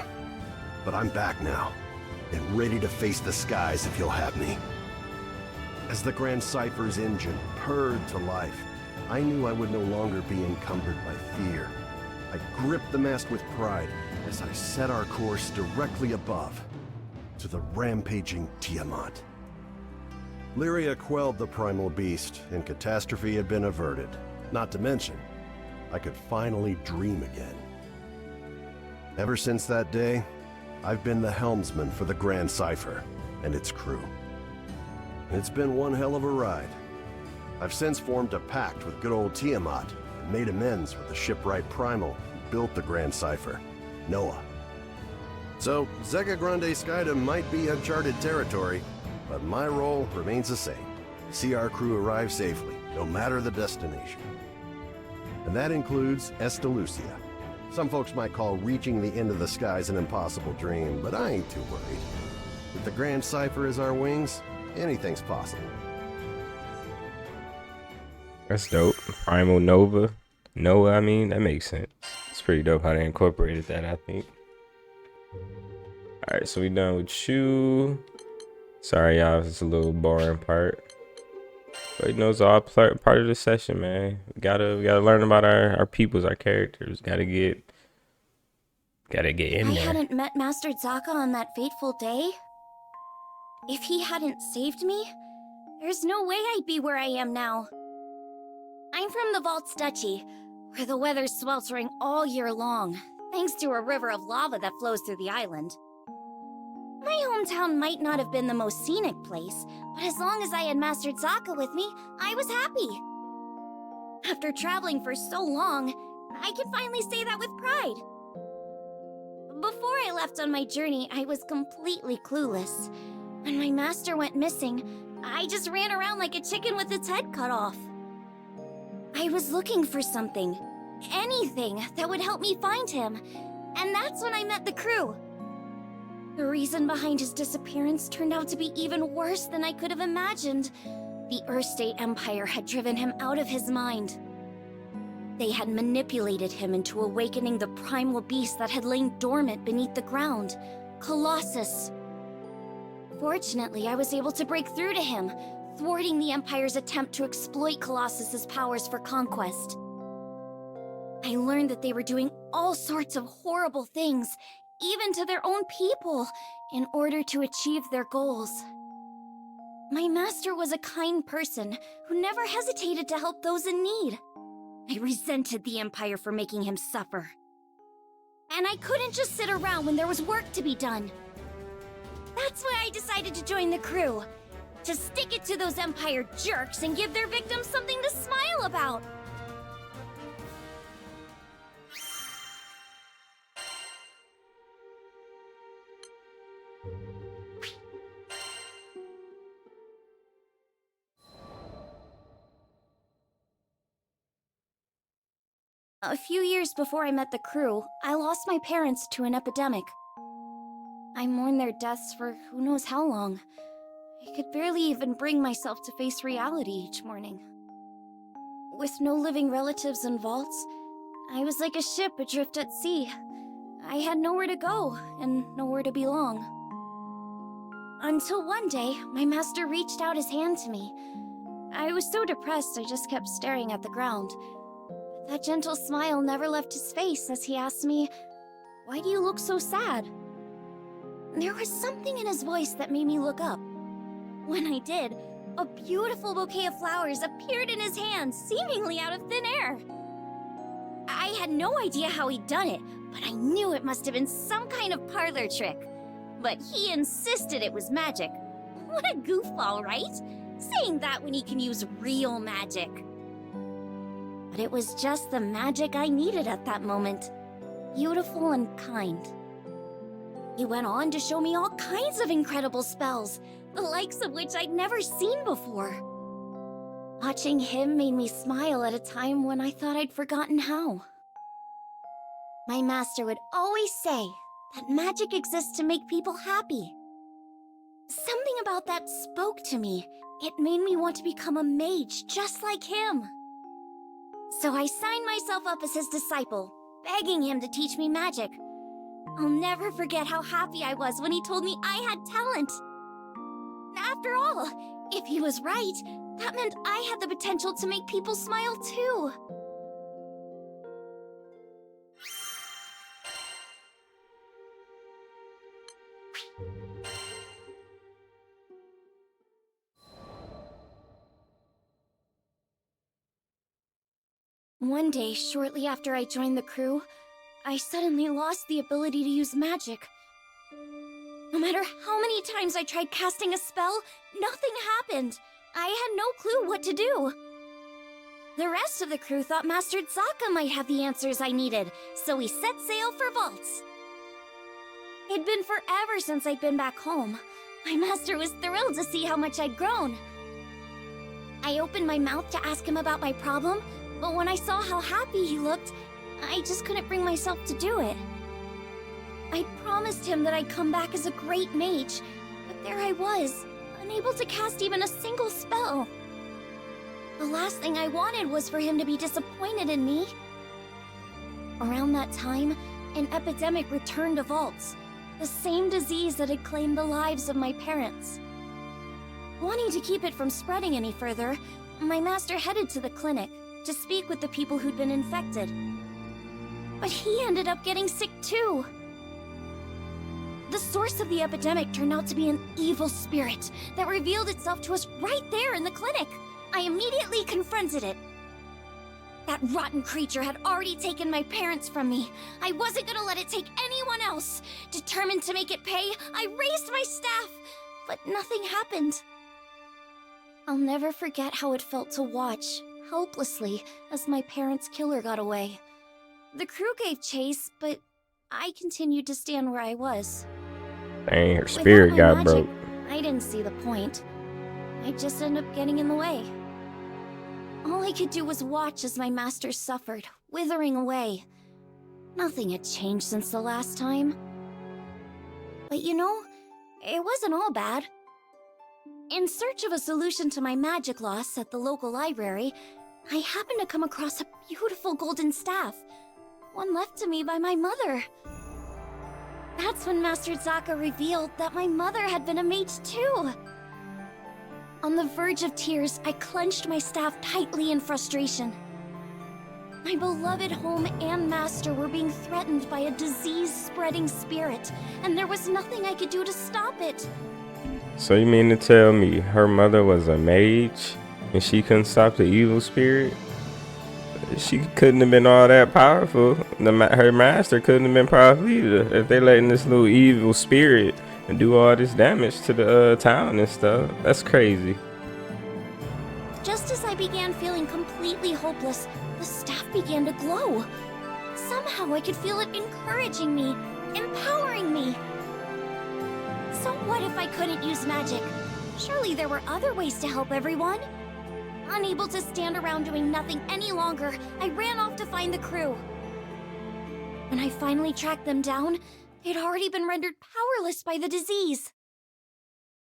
But I'm back now, and ready to face the skies if you'll have me. As the Grand Cipher's engine purred to life, I knew I would no longer be encumbered by fear. I gripped the mast with pride as I set our course directly above, to the rampaging Tiamat. Lyria quelled the primal beast, and catastrophe had been averted. Not to mention, I could finally dream again. Ever since that day, I've been the helmsman for the Grand Cipher and its crew. It's been one hell of a ride. I've since formed a pact with good old Tiamat and made amends with the shipwright Primal who built the Grand Cipher, Noah. So, Zega Grande Skydom might be uncharted territory, but my role remains the same. See our crew arrive safely, no matter the destination. And that includes Estalucia. Some folks might call reaching the end of the skies an impossible dream, but I ain't too worried. With the Grand Cipher as our wings, anything's possible. That's dope. Primal Nova. Noah, I mean, that makes sense. It's pretty dope how they incorporated that, I think. Alright, so we done with you. Sorry, y'all, it's a little boring part. But you know, it's all part of the session, man. We gotta learn about our peoples, our characters. Gotta get in I there. hadn't met Master Zaka on that fateful day. If he hadn't saved me, there's no way I'd be where I am now. I'm from the Vaults Duchy, where the weather's sweltering all year long, thanks to a river of lava that flows through the island. My hometown might not have been the most scenic place, but as long as I had Master Zaka with me, I was happy. After traveling for so long, I can finally say that with pride. Before I left on my journey, I was completely clueless. When my master went missing, I just ran around like a chicken with its head cut off. I was looking for something, anything that would help me find him, and that's when I met the crew. The reason behind his disappearance turned out to be even worse than I could have imagined. The Earthstate Empire had driven him out of his mind. They had manipulated him into awakening the primal beast that had lain dormant beneath the ground, Colossus. Fortunately, I was able to break through to him, thwarting the Empire's attempt to exploit Colossus's powers for conquest. I learned that they were doing all sorts of horrible things, even to their own people, in order to achieve their goals. My master was a kind person who never hesitated to help those in need. I resented the Empire for making him suffer. And I couldn't just sit around when there was work to be done. That's why I decided to join the crew. To stick it to those Empire jerks and give their victims something to smile about. A few years before I met the crew, I lost my parents to an epidemic. I mourned their deaths for who knows how long. I could barely even bring myself to face reality each morning. With no living relatives in vaults, I was like a ship adrift at sea. I had nowhere to go and nowhere to belong. Until one day, my master reached out his hand to me. I was so depressed I just kept staring at the ground. But that gentle smile never left his face as he asked me, "Why do you look so sad?" There was something in his voice that made me look up. When I did, a beautiful bouquet of flowers appeared in his hand, seemingly out of thin air. I had no idea how he'd done it, but I knew it must have been some kind of parlor trick. But he insisted it was magic. What a goofball, right? Saying that when he can use real magic. But it was just the magic I needed at that moment. Beautiful and kind. He went on to show me all kinds of incredible spells, the likes of which I'd never seen before. Watching him made me smile at a time when I thought I'd forgotten how. My master would always say that magic exists to make people happy. Something about that spoke to me. It made me want to become a mage just like him. So I signed myself up as his disciple, begging him to teach me magic. I'll never forget how happy I was when he told me I had talent. After all, if he was right, that meant I had the potential to make people smile too. One day, shortly after I joined the crew, I suddenly lost the ability to use magic. No matter how many times I tried casting a spell, nothing happened. I had no clue what to do. The rest of the crew thought Master Zaka might have the answers I needed, so we set sail for Vaults. It'd been forever since I'd been back home. My master was thrilled to see how much I'd grown. I opened my mouth to ask him about my problem, but when I saw how happy he looked, I just couldn't bring myself to do it. I promised him that I'd come back as a great mage, but there I was, unable to cast even a single spell. The last thing I wanted was for him to be disappointed in me. Around that time, an epidemic returned to Vaults. The same disease that had claimed the lives of my parents. Wanting to keep it from spreading any further, my master headed to the clinic to speak with the people who'd been infected. But he ended up getting sick too. The source of the epidemic turned out to be an evil spirit that revealed itself to us right there in the clinic. I immediately confronted it. That rotten creature had already taken my parents from me. I wasn't gonna let it take anyone else. Determined to make it pay, I raised my staff, but nothing happened. I'll never forget how it felt to watch, helplessly, as my parents' killer got away. The crew gave chase, but I continued to stand where I was. Dang, her spirit got magic, broke. I didn't see the point. I just ended up getting in the way. All I could do was watch as my master suffered, withering away. Nothing had changed since the last time. But you know, it wasn't all bad. In search of a solution to my magic loss at the local library, I happened to come across a beautiful golden staff, one left to me by my mother. That's when Master Zaka revealed that my mother had been a mage too. On the verge of tears, I clenched my staff tightly in frustration. My beloved home and master were being threatened by a disease-spreading spirit, and there was nothing I could do to stop it. So you mean to tell me her mother was a mage and she couldn't stop the evil spirit? She couldn't have been all that powerful. Her master couldn't have been powerful either if they letting this little evil spirit and do all this damage to the town and stuff. That's crazy. Just as I began feeling completely hopeless, the staff began to glow. Somehow I could feel it encouraging me, empowering me. So what if I couldn't use magic? Surely there were other ways to help everyone. Unable to stand around doing nothing any longer, I ran off to find the crew. When I finally tracked them down, they'd already been rendered powerless by the disease.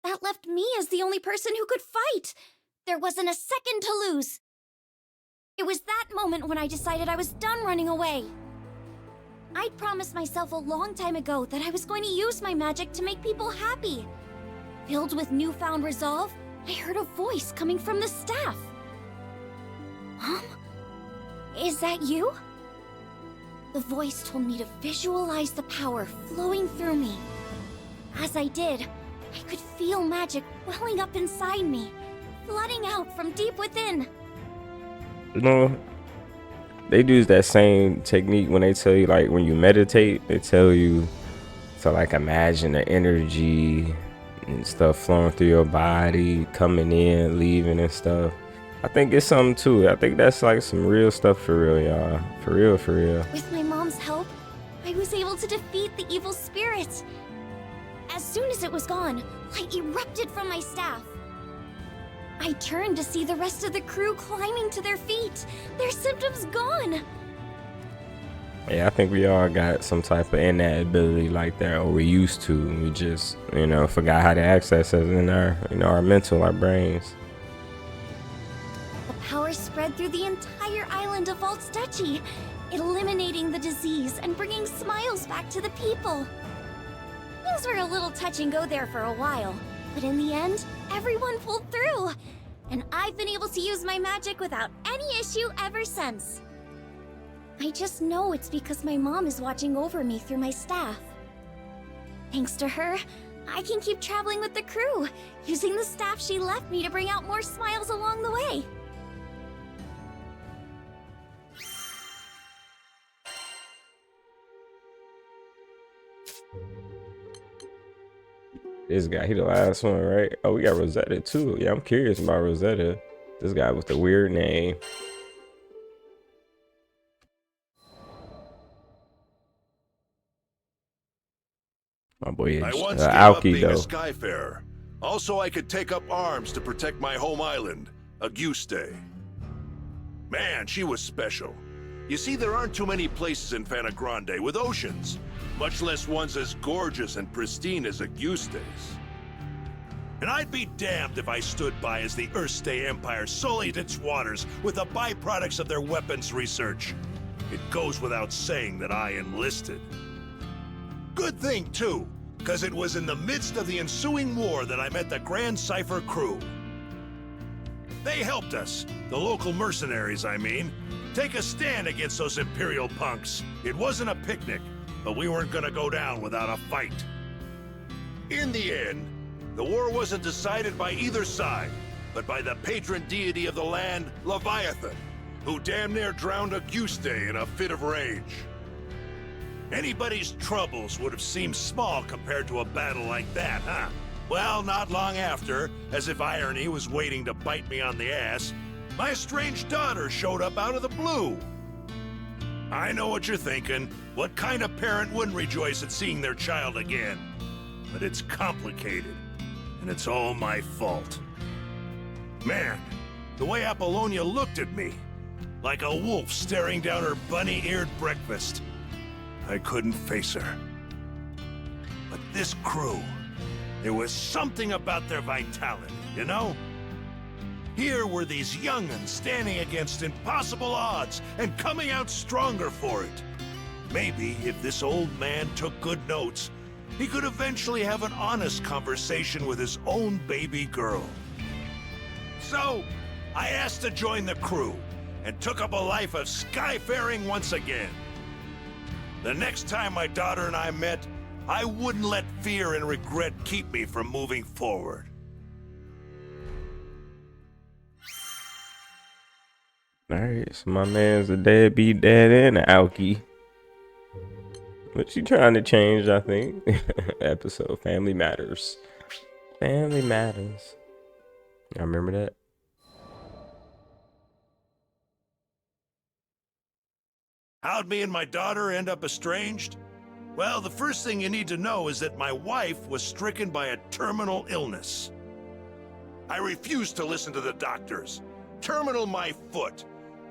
That left me as the only person who could fight. There wasn't a second to lose. It was that moment when I decided I was done running away. I'd promised myself a long time ago that I was going to use my magic to make people happy. Filled with newfound resolve, I heard a voice coming from the staff. Mom? Is that you? The voice told me to visualize the power flowing through me. As I did, I could feel magic welling up inside me, flooding out from deep within. You know, they use that same technique when they tell you, like, when you meditate, they tell you to, like, imagine the energy and stuff flowing through your body, coming in, leaving and stuff. I think it's something too. I think that's like some real stuff for real, y'all. For real, for real. With my mom's help, I was able to defeat the evil spirit. As soon as it was gone, light erupted from my staff. I turned to see the rest of the crew climbing to their feet, their symptoms gone. Yeah, I think we all got some type of innate ability like that, or we used to. We just, you know, forgot how to access it in our, you know, our mental, our brains. The power spread through the entire island of Valt's Duchy, eliminating the disease and bringing smiles back to the people. Things were a little touch and go there for a while, but in the end, everyone pulled through. And I've been able to use my magic without any issue ever since. I just know it's because my mom is watching over me through my staff. Thanks to her, I can keep traveling with the crew, using the staff she left me to bring out more smiles along the way. This guy, he the last one, right? Oh, we got Rosetta too. Yeah, I'm curious about Rosetta. This guy with the weird name. My boy, I once gave up being a skyfarer. Also, I could take up arms to protect my home island, Auguste. Man, she was special. You see, there aren't too many places in Fana Grande with oceans, much less ones as gorgeous and pristine as Auguste's. And I'd be damned if I stood by as the Erste Empire sullied its waters with the byproducts of their weapons research. It goes without saying that I enlisted. Good thing, too. because it was in the midst of the ensuing war that I met the Grand Cipher crew. They helped us, the local mercenaries I mean, take a stand against those Imperial punks. It wasn't a picnic, but we weren't gonna go down without a fight. In the end, the war wasn't decided by either side, but by the patron deity of the land, Leviathan, who damn near drowned a goose day in a fit of rage. Anybody's troubles would have seemed small compared to a battle like that, huh? Well, not long after, as if irony was waiting to bite me on the ass, my estranged daughter showed up out of the blue. I know what you're thinking. What kind of parent wouldn't rejoice at seeing their child again? But it's complicated, and it's all my fault. Man, the way Apollonia looked at me, like a wolf staring down her bunny-eared breakfast, I couldn't face her. But this crew, there was something about their vitality, you know? Here were these young'uns standing against impossible odds and coming out stronger for it. Maybe if this old man took good notes, he could eventually have an honest conversation with his own baby girl. So, I asked to join the crew and took up a life of skyfaring once again. The next time my daughter and I met, I wouldn't let fear and regret keep me from moving forward. Alright, so my man's a deadbeat dad and an alky. What you trying to change, I think? Episode, Family Matters. Family Matters. I remember that. How'd me and my daughter end up estranged? Well, the first thing you need to know is that my wife was stricken by a terminal illness. I refused to listen to the doctors. Terminal my foot.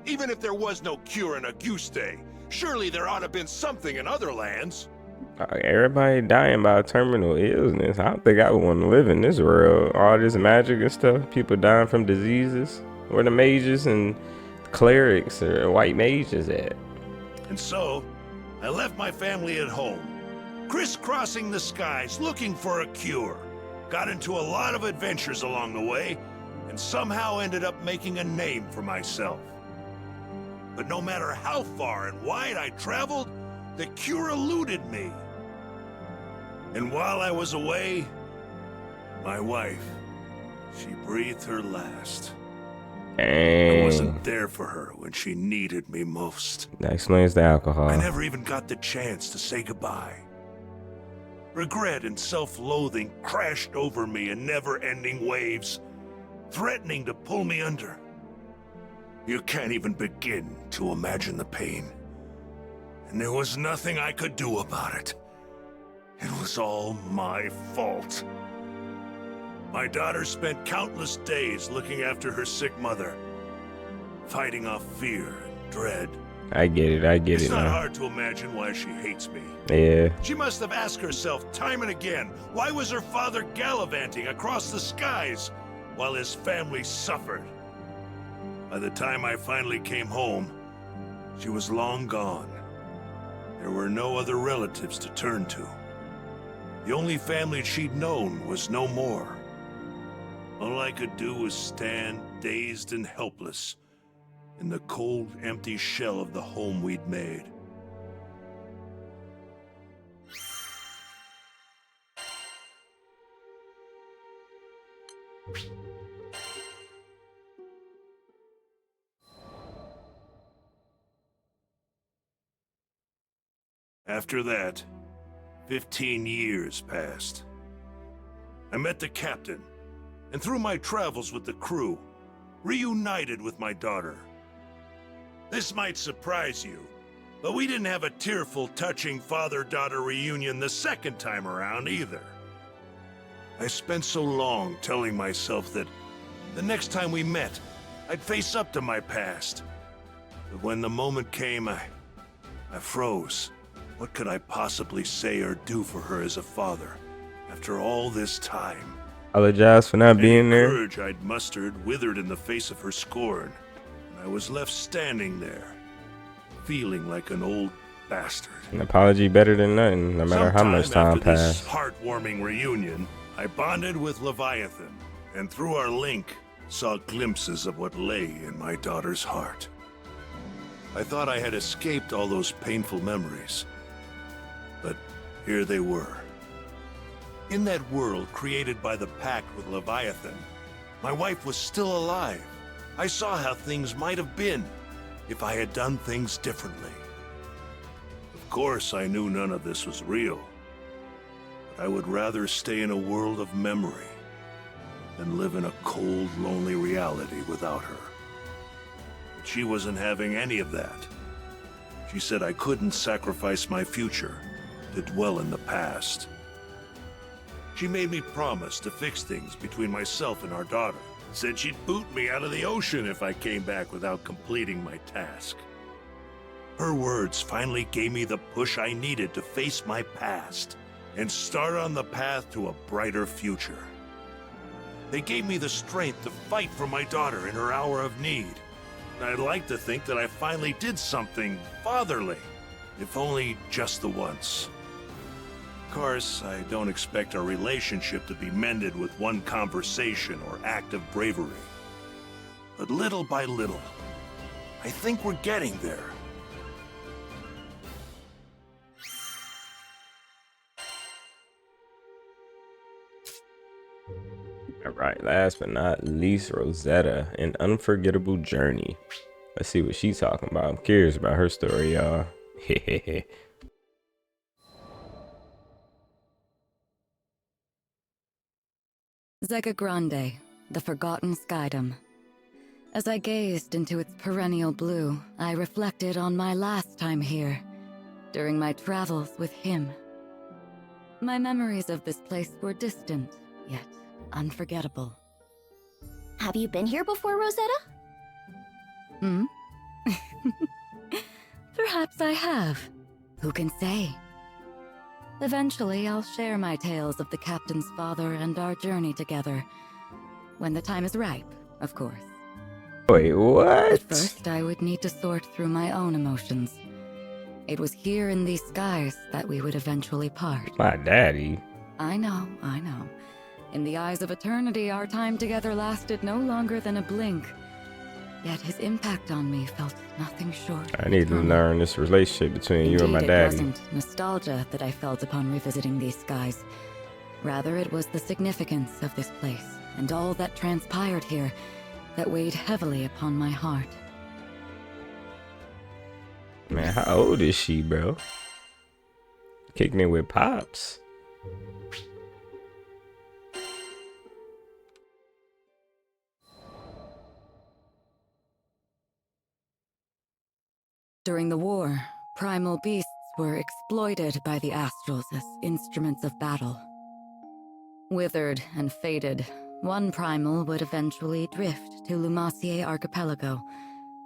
Even if there was no cure in a goose day, surely there ought to have been something in other lands. Everybody dying by terminal illness. I don't think I would want to live in this world. All this magic and stuff. People dying from diseases. Where the mages and clerics or white mages at? And so, I left my family at home, crisscrossing the skies looking for a cure. Got into a lot of adventures along the way, and somehow ended up making a name for myself. But no matter how far and wide I traveled, the cure eluded me. And while I was away, my wife, she breathed her last. I wasn't there for her when she needed me most. That explains the alcohol. I never even got the chance to say goodbye. Regret and self-loathing crashed over me in never-ending waves, threatening to pull me under. You can't even begin to imagine the pain. And there was nothing I could do about it. It was all my fault. My daughter spent countless days looking after her sick mother, fighting off fear and dread. I get it It's not now. hard to imagine why she hates me. Yeah. She must have asked herself time and again, why was her father gallivanting across the skies while his family suffered? By the time I finally came home, she was long gone. There were no other relatives to turn to. The only family she'd known was no more. All I could do was stand, dazed and helpless, in the cold, empty shell of the home we'd made. After that, 15 years passed. I met the captain, and through my travels with the crew, reunited with my daughter. This might surprise you, but we didn't have a tearful, touching father-daughter reunion the second time around either. I spent so long telling myself that the next time we met, I'd face up to my past. But when the moment came, I froze. What could I possibly say or do for her as a father after all this time? Apologize for not being The there. courage I'd mustered withered in the face of her scorn, and I was left standing there, feeling like an old, bastard. An apology better than nothing, no matter how much time Sometime after this passed. heartwarming reunion, I bonded with Leviathan, and through our link, saw glimpses of what lay in my daughter's heart. I thought I had escaped all those painful memories, but here they were. In that world created by the pact with Leviathan, my wife was still alive. I saw how things might have been if I had done things differently. Of course, I knew none of this was real, but I would rather stay in a world of memory than live in a cold, lonely reality without her. But she wasn't having any of that. She said I couldn't sacrifice my future to dwell in the past. She made me promise to fix things between myself and our daughter. Said she'd boot me out of the ocean if I came back without completing my task. Her words finally gave me the push I needed to face my past and start on the path to a brighter future. They gave me the strength to fight for my daughter in her hour of need. I'd like to think that I finally did something fatherly, if only just the once. Of course, I don't expect our relationship to be mended with one conversation or act of bravery. But little by little, I think we're getting there. Alright, last but not least, Rosetta, An Unforgettable Journey. Let's see what she's talking about. I'm curious about her story, y'all. Grande, the forgotten skydom. As I gazed into its perennial blue, I reflected on my last time here, during my travels with him. My memories of this place were distant, yet unforgettable. Have you been here before, Rosetta? Hmm? Perhaps I have. Who can say? Eventually, I'll share my tales of the captain's father and our journey together. When the time is ripe, of course. Wait, what? At first, I would need to sort through my own emotions. It was here in these skies that we would eventually part. My daddy. I know, I know. In the eyes of eternity, our time together lasted no longer than a blink. Yet his impact on me felt nothing short. I need to learn this relationship between you and my daddy. It wasn't nostalgia that I felt upon revisiting these skies. Rather, it was the significance of this place and all that transpired here that weighed heavily upon my heart. Man, how old is she, bro? Kicking it with pops. During the war, primal beasts were exploited by the Astrals as instruments of battle. Withered and faded, one primal would eventually drift to Lumacier Archipelago,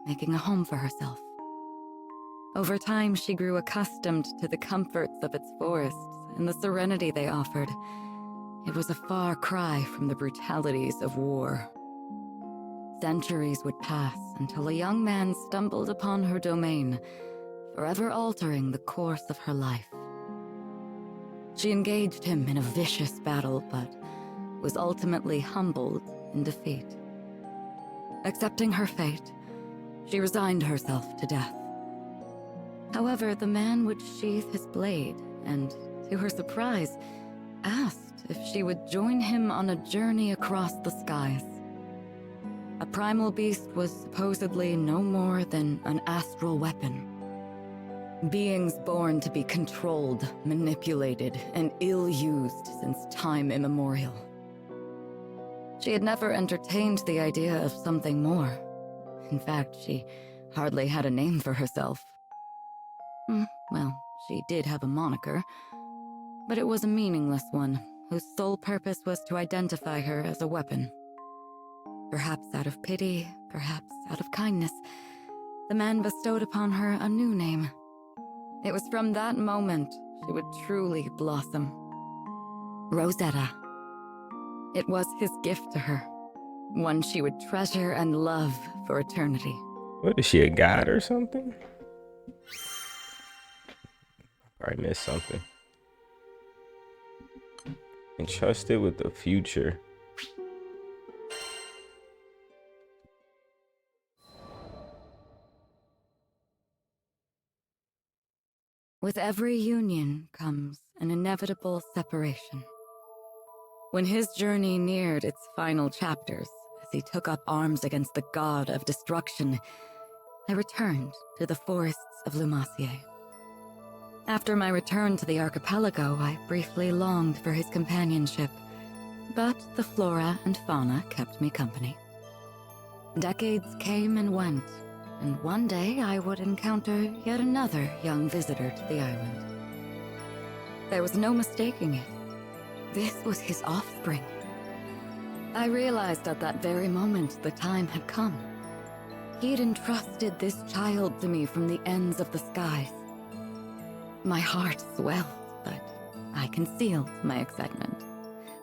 making a home for herself. Over time, she grew accustomed to the comforts of its forests and the serenity they offered. It was a far cry from the brutalities of war. Centuries would pass until a young man stumbled upon her domain, forever altering the course of her life. She engaged him in a vicious battle, but was ultimately humbled in defeat. Accepting her fate, she resigned herself to death. However, the man would sheath his blade and, to her surprise, asked if she would join him on a journey across the skies. A primal beast was supposedly no more than an astral weapon. Beings born to be controlled, manipulated, and ill-used since time immemorial. She had never entertained the idea of something more. In fact, she hardly had a name for herself. Well, she did have a moniker, but it was a meaningless one, whose sole purpose was to identify her as a weapon. Perhaps out of pity, perhaps out of kindness, the man bestowed upon her a new name. It was from that moment she would truly blossom. Rosetta. It was his gift to her, one she would treasure and love for eternity. What is she, a god or something? I missed something. Entrusted with the future. With every union comes an inevitable separation. When his journey neared its final chapters, as he took up arms against the god of destruction, I returned to the forests of Lumacier. After my return to the archipelago, I briefly longed for his companionship, but the flora and fauna kept me company. Decades came and went, and one day I would encounter yet another young visitor to the island. There was no mistaking it. This was his offspring. I realized at that very moment the time had come. He had entrusted this child to me from the ends of the skies. My heart swelled, but I concealed my excitement,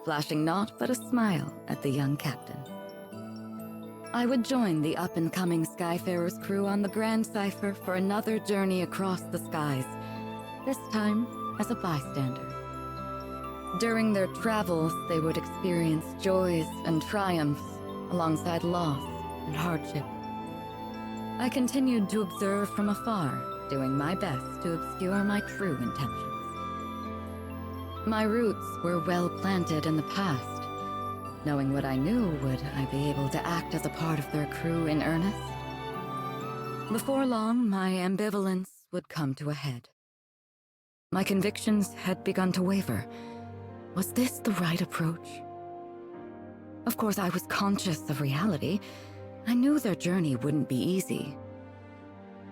flashing naught but a smile at the young captain. I would join the up-and-coming Skyfarers crew on the Grand Cipher for another journey across the skies, this time as a bystander. During their travels, they would experience joys and triumphs, alongside loss and hardship. I continued to observe from afar, doing my best to obscure my true intentions. My roots were well planted in the past. Knowing what I knew, would I be able to act as a part of their crew in earnest? Before long, my ambivalence would come to a head. My convictions had begun to waver. Was this the right approach? Of course, I was conscious of reality. I knew their journey wouldn't be easy.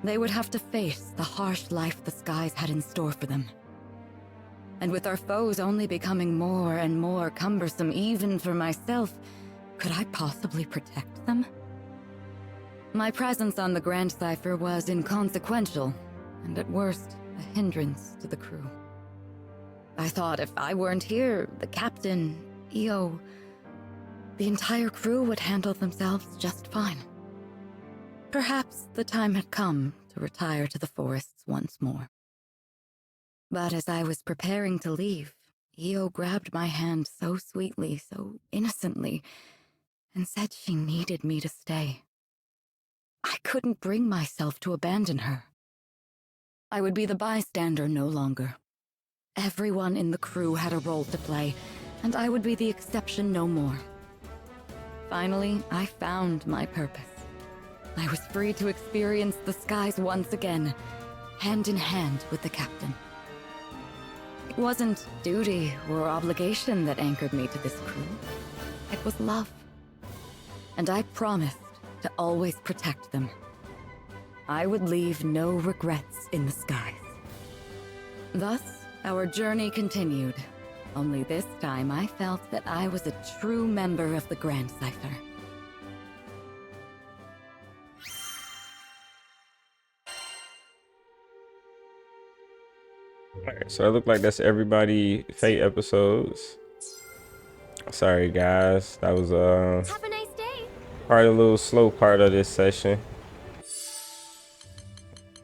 They would have to face the harsh life the skies had in store for them. And with our foes only becoming more and more cumbersome even for myself, could I possibly protect them? My presence on the Grand Cipher was inconsequential, and at worst, a hindrance to the crew. I thought if I weren't here, the captain, EO, the entire crew would handle themselves just fine. Perhaps the time had come to retire to the forests once more. But as I was preparing to leave, EO grabbed my hand so sweetly, so innocently, and said she needed me to stay. I couldn't bring myself to abandon her. I would be the bystander no longer. Everyone in the crew had a role to play, and I would be the exception no more. Finally, I found my purpose. I was free to experience the skies once again, hand in hand with the captain. It wasn't duty or obligation that anchored me to this crew. It was love. And I promised to always protect them. I would leave no regrets in the skies. Thus, our journey continued. Only this time I felt that I was a true member of the Grand Cipher. Alright, so it looked like that's everybody Fate episodes. Sorry guys, that was Have a nice day. probably a little slow part of this session.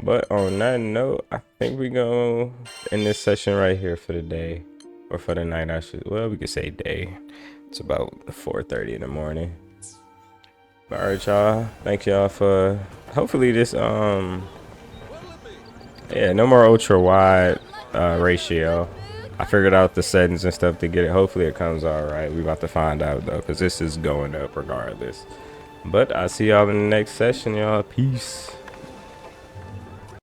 But on that note, I think we're gonna end this session right here for the day. Or for the night, I should. Well, we could say day. It's about 4:30 in the morning. But alright, y'all. Thank y'all for. Hopefully this yeah, no more ultra wide ratio. I figured out the settings and stuff to get it. Hopefully it comes all right. We about to find out though, because this is going up regardless. But I'll see y'all in the next session, y'all. Peace.